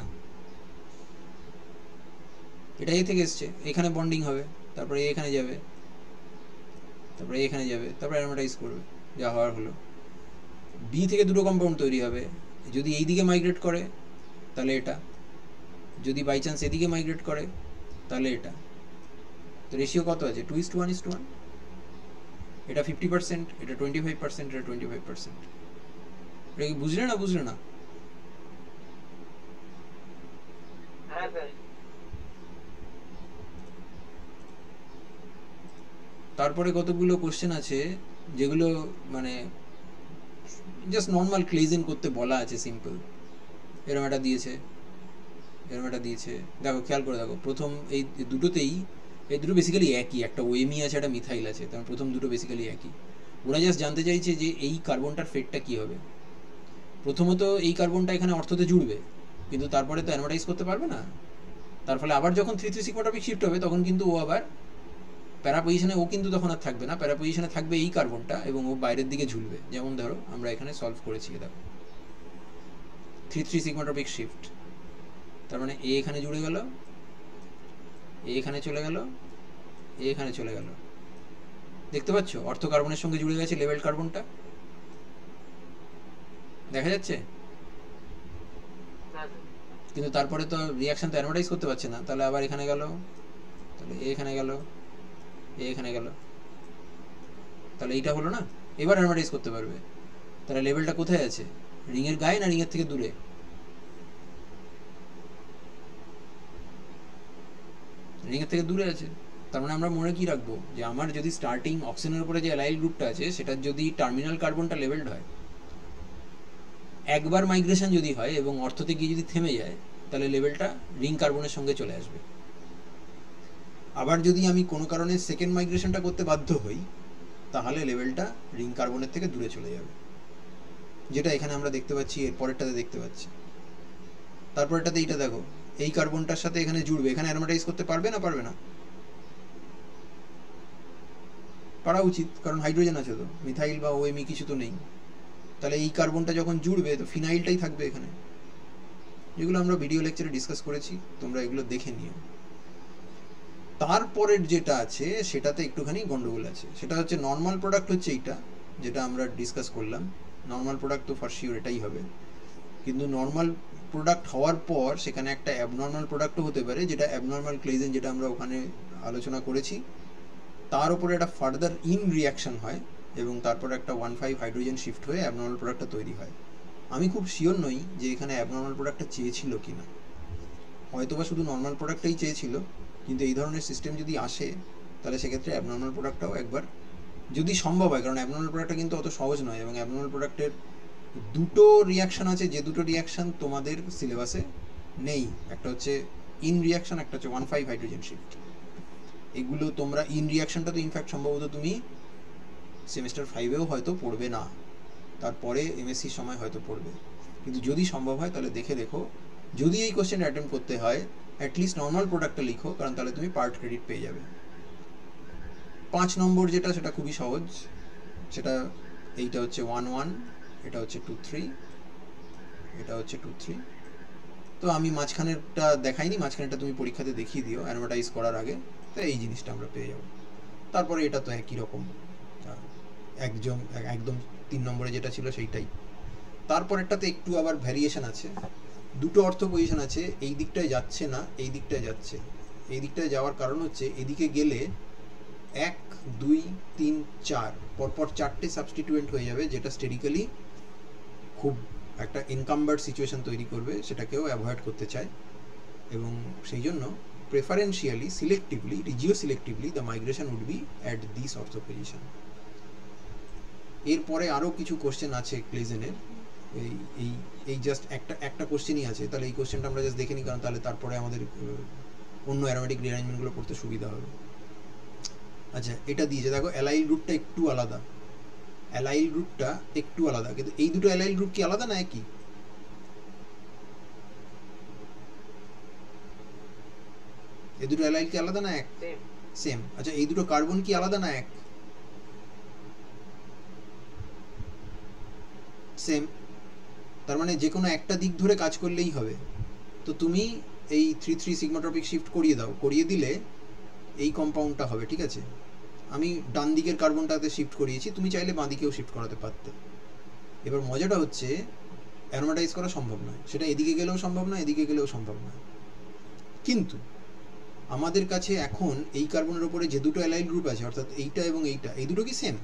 [SPEAKER 1] এটা এ থেকে এসছে, এখানে বন্ডিং হবে, তারপরে এখানে যাবে, তারপরে এখানে যাবে, তারপরে অ্যারোমেটাইজ করবে, যা হওয়ার হলো। বি থেকে দুটো কম্পাউন্ড তৈরি হবে, যদি এই দিকে মাইগ্রেট করে তাহলে এটা, যদি বাই চান্স এদিকে মাইগ্রেট করে তাহলে এটা। তো রেশিও কত আছে? 2:1:1। এটা 50%, এটা 25%, এটা 25%। এটা কি বুঝলে না? বুঝলে না? তারপরে কতগুলো কোশ্চেন আছে যেগুলো মানে জাস্ট নর্মাল ক্লেজিং করতে বলা আছে, সিম্পল। এরম একটা দিয়েছে, এরম একটা দিয়েছে, দেখো খেয়াল করে দেখো, প্রথম এই দুটোতেই, এই দুটো বেসিক্যালি একই, একটা ওএমই আছে, একটা মিথাইল আছে, তার প্রথম দুটো বেসিক্যালি একই। ওরা জাস্ট জানতে চাইছে যে এই কার্বনটার ফেটটা কী হবে। প্রথমত এই কার্বনটা এখানে অর্থতে জুড়বে, কিন্তু তারপরে তো অ্যারোমেটাইজ করতে পারবে না। তার ফলে আবার যখন 3,3 সিগমা টপিক শিফট হবে, তখন কিন্তু ও আবার প্যারা পজিশনে, ও কিন্তু তখন আর থাকবে না, প্যারা পজিশনে থাকবে এই কার্বনটা, এবং ও বাইরের দিকে ঝুলবে। যেমন ধরো আমরা এখানে সলভ করেছি, দেখো 3,3 সিগমা টপিক শিফট, তার মানে এ এখানে জুড়ে গেল, এ এখানে চলে গেল, এ এখানে চলে গেল। দেখতে পাচ্ছ অর্থ কার্বনের সঙ্গে জুড়ে গেছে লেভেল কার্বনটা, দেখা যাচ্ছে? কিন্তু তারপরে তো রিয়াকশন তো অ্যারোমেটাইজ করতে পারছে না, তাহলে আবার এখানে গেল, তাহলে এ এখানে গেল, এ এখানে গেল, তাহলে এইটা হলো না। এবার অ্যারোমেটাইজ করতে পারবে, তাহলে লেভেলটা কোথায় আছে? রিংয়ের গায়ে না রিংয়ের থেকে দূরে? রিংয়ের থেকে দূরে আছে। তার মানে আমরা মনে কি রাখবো, যে আমার যদি স্টার্টিং অক্সিজেনের উপরে যে অ্যালাইল গ্রুপটা আছে, সেটার যদি টার্মিনাল কার্বনটা লেভেলড হয়, একবার মাইগ্রেশন যদি হয় এবং অর্থতে গিয়ে যদি থেমে যায়, তাহলে লেভেলটা রিং কার্বনের সঙ্গে চলে আসবে। আবার যদি আমি কোনো কারণে সেকেন্ড মাইগ্রেশনটা করতে বাধ্য হই, তাহলে লেভেলটা রিং কার্বনের থেকে দূরে চলে যাবে, যেটা এখানে আমরা দেখতে পাচ্ছি, এর পরেরটাতে দেখতে পাচ্ছি। তারপরেরটাতে এইটা দেখো, এই কার্বনটার সাথে এখানে জুড়বে, এখানে অ্যারোমেটাইজ করতে পারবে না? পারবে না? পারা উচিত, কারণ হাইড্রোজেন আছে তো, মিথাইল বা ওএমই কিছু তো নেই। তাহলে এই কার্বনটা যখন জুড়বে, তো ফিনাইলটাই থাকবে এখানে, যেগুলো আমরা ভিডিও লেকচারে ডিসকাস করেছি, তোমরা এগুলো দেখে নিও। তারপরের যেটা আছে সেটাতে একটুখানি গন্ডগোল আছে, সেটা হচ্ছে নর্মাল প্রোডাক্ট হচ্ছে এইটা, যেটা আমরা ডিসকাস করলাম। নর্মাল প্রোডাক্ট তো ফর শিওর এটাই হবে, কিন্তু নর্মাল প্রোডাক্ট হওয়ার পর সেখানে একটা অ্যাবনর্মাল প্রোডাক্টও হতে পারে, যেটা অ্যাবনর্মাল ক্লেজেন, যেটা আমরা ওখানে আলোচনা করেছি। তার উপরে একটা ফার্দার ইন রিয়াকশন হয়, এবং তারপর একটা 1,5 হাইড্রোজেন শিফট হয়ে অ্যাবনর্মাল প্রোডাক্টটা তৈরি হয়। আমি খুব শিওর নই যে এখানে অ্যাবনর্মাল প্রোডাক্টটা চেয়েছিল কি না, হয়তোবা শুধু নর্মাল প্রোডাক্টটাই চেয়েছিল, কিন্তু এই ধরনের সিস্টেম যদি আসে, তাহলে সেক্ষেত্রে অ্যাবনর্মাল প্রোডাক্টটাও একবার যদি সম্ভব হয়, কারণ অ্যাবনর্মাল প্রোডাক্টটা কিন্তু অত সহজ নয়, এবং অ্যাবনর্মাল প্রোডাক্টের দুটো রিয়াকশান আছে, যে দুটো রিয়াকশান তোমাদের সিলেবাসে নেই। একটা হচ্ছে ইন রিয়াকশান, একটা হচ্ছে 1,5 হাইড্রোজেন শিফট। এগুলো তোমরা ইন রিয়াকশানটা তো ইনফ্যাক্ট সম্ভবত তুমি সেমিস্টার 5-এও হয়তো পড়বে না, তারপরে এমএসসির সময় হয়তো পড়বে। কিন্তু যদি সম্ভব হয় তাহলে দেখো, যদি এই কোশ্চেনটা অ্যাটেম্প করতে হয়, অ্যাটলিস্ট নর্মাল প্রোডাক্টটা লিখো, কারণ তাহলে তুমি পার্ট ক্রেডিট পেয়ে যাবে। 5 নম্বর যেটা, সেটা খুবই সহজ, সেটা এইটা হচ্ছে 1,1, এটা হচ্ছে 2,3, এটা হচ্ছে 2,3। তো আমি মাঝখানেরটা দেখাইনি, মাঝখানেরটা তুমি পরীক্ষাতে দেখিয়ে দিও অ্যারোমেটাইজ করার আগে, তো এই জিনিসটা আমরা পেয়ে যাবো। তারপরে এটা তো একই রকম, একদম একদম 3 নম্বরে যেটা ছিল সেইটাই। তারপরেরটাতে একটু আবার ভ্যারিয়েশন আছে, দুটো অর্থ পজিশন আছে, এই দিকটায় যাচ্ছে না, এই দিকটায় যাচ্ছে। এই দিকটায় যাওয়ার কারণ হচ্ছে এদিকে গেলে 1 2 3 4 পরপর 4টে সাবস্টিটিউয়েন্ট হয়ে যাবে, যেটা স্টেডিক্যালি খুব একটা এনকাম্বার্ড সিচুয়েশন তৈরি করবে, সেটাকেও অ্যাভয়েড করতে চায়। এবং সেই জন্য preferentially, selectively, regioselectively the migration would be at this ortho position. এরপরে আরও কিছু কোশ্চেন আছে ক্লেজেনের, এই এই এই জাস্ট একটা কোশ্চেনই আছে, তাহলে এই কোশ্চেনটা আমরা জাস্ট দেখে নিই, কারণ তাহলে তারপরে আমাদের অন্য অ্যারোমেটিক রিঅ্যারেঞ্জমেন্টগুলো পড়তে সুবিধা হবে। আচ্ছা, এটা দিয়েছে দেখো, অ্যালাইল গ্রুপটা একটু আলাদা, অ্যালাইল গ্রুপটা একটু আলাদা, কিন্তু এই দুটো অ্যালাইল গ্রুপ কি আলাদা না একই? এই দুটো অ্যালাইল কি আলাদা না এক? সেম। আচ্ছা, এই দুটো কার্বন কি আলাদা না এক? সেম। তার মানে যে কোনো একটা দিক ধরে কাজ করলেই হবে। তো তুমি এই 3 সিগমাট্রপিক শিফট করিয়ে দাও, করিয়ে দিলে এই কম্পাউন্ডটা হবে, ঠিক আছে? আমি ডান দিকের কার্বনটাতে শিফট করিয়েছি, তুমি চাইলে বাঁ দিকেও শিফট করাতে পারতে। এবার মজাটা হচ্ছে অ্যারোমেটাইজ করা সম্ভব নয়, সেটা এদিকে গেলেও সম্ভব নয়, এদিকে গেলেও সম্ভব নয়। কিন্তু আমাদের কাছে এখন এই কার্বনের উপরে যে দুটো অ্যালাইল গ্রুপ আছে, অর্থাৎ এইটা এবং এইটা, এই দুটো কি সেম?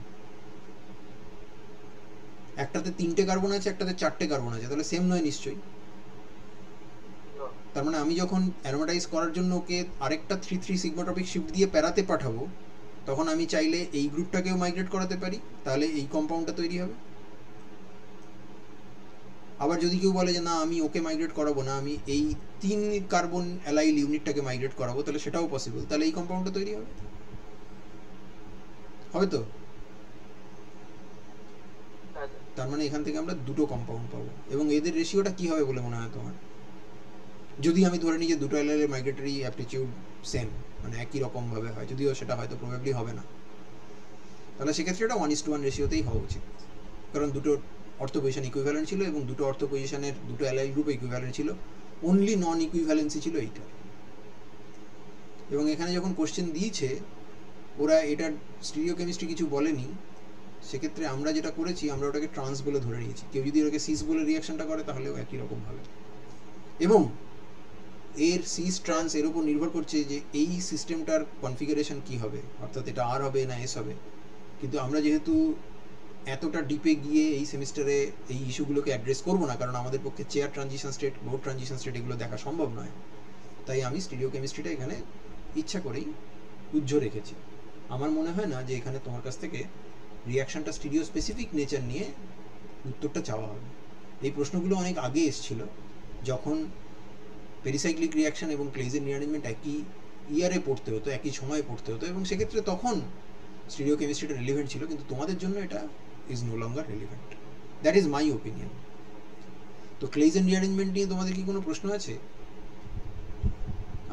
[SPEAKER 1] একটাতে 3টে কার্বন আছে, একটাতে 4টে কার্বন আছে, তাহলে সেম নয় নিশ্চয়ই। তার মানে আমি যখন অ্যারোমেটাইজ করার জন্য ওকে আরেকটা 3 সিগমাট্রপিক শিফট দিয়ে প্যারাতে পাঠাবো, তখন আমি চাইলে এই গ্রুপটাকেও মাইগ্রেট করাতে পারি, তাহলে এই কম্পাউন্ডটা তৈরি হবে। আবার যদি কেউ বলে যে না, আমি ওকে মাইগ্রেট করাবো না, আমি এই 3 কার্বন অ্যালাইল ইউনিটটাকে মাইগ্রেট করাবো, তাহলে সেটাও পসিবল, তাহলে এই কম্পাউন্ডটা তৈরি হবে। হবে তো? তার মানে এখান থেকে আমরা দুটো কম্পাউন্ড পাবো, এবং এদের রেশিওটা কি হবে বলে মনে হয় তোমার? যদি আমি ধরে নিই যে দুটো অ্যালাইলের মাইগ্রেটরি অ্যাপটিটিউড সেম, মানে একই রকমভাবে হয়, যদিও সেটা হয়তো প্রবাবলি হবে না, তাহলে সেক্ষেত্রে এটা 1:1 রেশিওতেই হওয়া উচিত, কারণ দুটো অর্থ পজিশন ইকুইভ্যালেন্ট ছিল এবং দুটো অর্থ পজিশনের দুটো অ্যালাইল গ্রুপ ইকুইভ্যালেন্ট ছিল, অনলি নন ইকুইভ্যালেন্সি ছিল এইটা। এবং এখানে যখন কোশ্চেন দিয়েছে ওরা এটার স্টিরিওকেমিস্ট্রি কিছু বলেনি, সেক্ষেত্রে আমরা যেটা করেছি, আমরা ওটাকে ট্রান্স বলে ধরে নিয়েছি। কেউ যদি ওটাকে সিস বলে রিয়াকশনটা করে তাহলেও একই রকম হবে, এবং এর সিস ট্রান্স এর উপর নির্ভর করছে যে এই সিস্টেমটার কনফিগারেশন কি হবে, অর্থাৎ এটা আর হবে না এস হবে। কিন্তু আমরা যেহেতু এতটা ডিপে গিয়ে এই সেমিস্টারে এই ইস্যুগুলোকে অ্যাড্রেস করবো না, কারণ আমাদের পক্ষে chair transition state, board transition state এগুলো দেখা সম্ভব নয়, তাই আমি স্টিরিওকেমিস্ট্রিটা এখানে ইচ্ছা করেই উজ্জ্ব রেখেছি। আমার মনে হয় না যে এখানে তোমার কাছ থেকে রিয়াকশনটা স্টিরিও স্পেসিফিক নেচার নিয়ে উত্তরটা চাওয়া হবে। এই প্রশ্নগুলো অনেক আগে এসেছিল, যখন পেরিসাইক্লিক রিয়াকশন এবং ক্লেজের রিঅ্যারেঞ্জমেন্ট একই ইয়ারে পড়তে হতো, একই সময়ে পড়তে হতো, এবং সেক্ষেত্রে তখন স্টিরিওকেমিস্ট্রিটা রিলিভেন্ট ছিল, কিন্তু তোমাদের জন্য এটা is no longer relevant. That is my opinion. তো ক্লেজের রিঅ্যারেঞ্জমেন্ট নিয়ে তোমাদের কি কোনো প্রশ্ন আছে?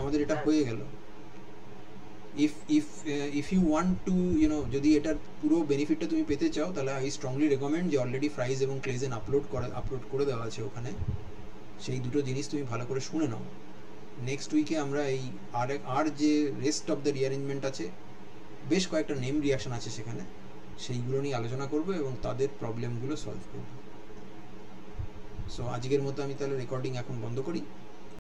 [SPEAKER 1] আমাদের এটা হয়ে গেল। if you want to যদি এটার পুরো বেনিফিটটা তুমি পেতে চাও, তাহলে আই স্ট্রংলি রেকমেন্ড যে অলরেডি ফ্রাইজ এবং ক্লেজেন আপলোড করে দেওয়া আছে ওখানে, সেই দুটো জিনিস তুমি ভালো করে শুনে নাও। নেক্সট উইকে আমরা এই আর যে রেস্ট অফ দ্য রিঅ্যারেঞ্জমেন্ট আছে, বেশ কয়েকটা নেম রিয়াকশন আছে সেখানে, সেইগুলো নিয়ে আলোচনা করব এবং তাদের প্রবলেমগুলো সলভ করব। সো আজকের মতো আমি তাহলে রেকর্ডিং এখন বন্ধ করি।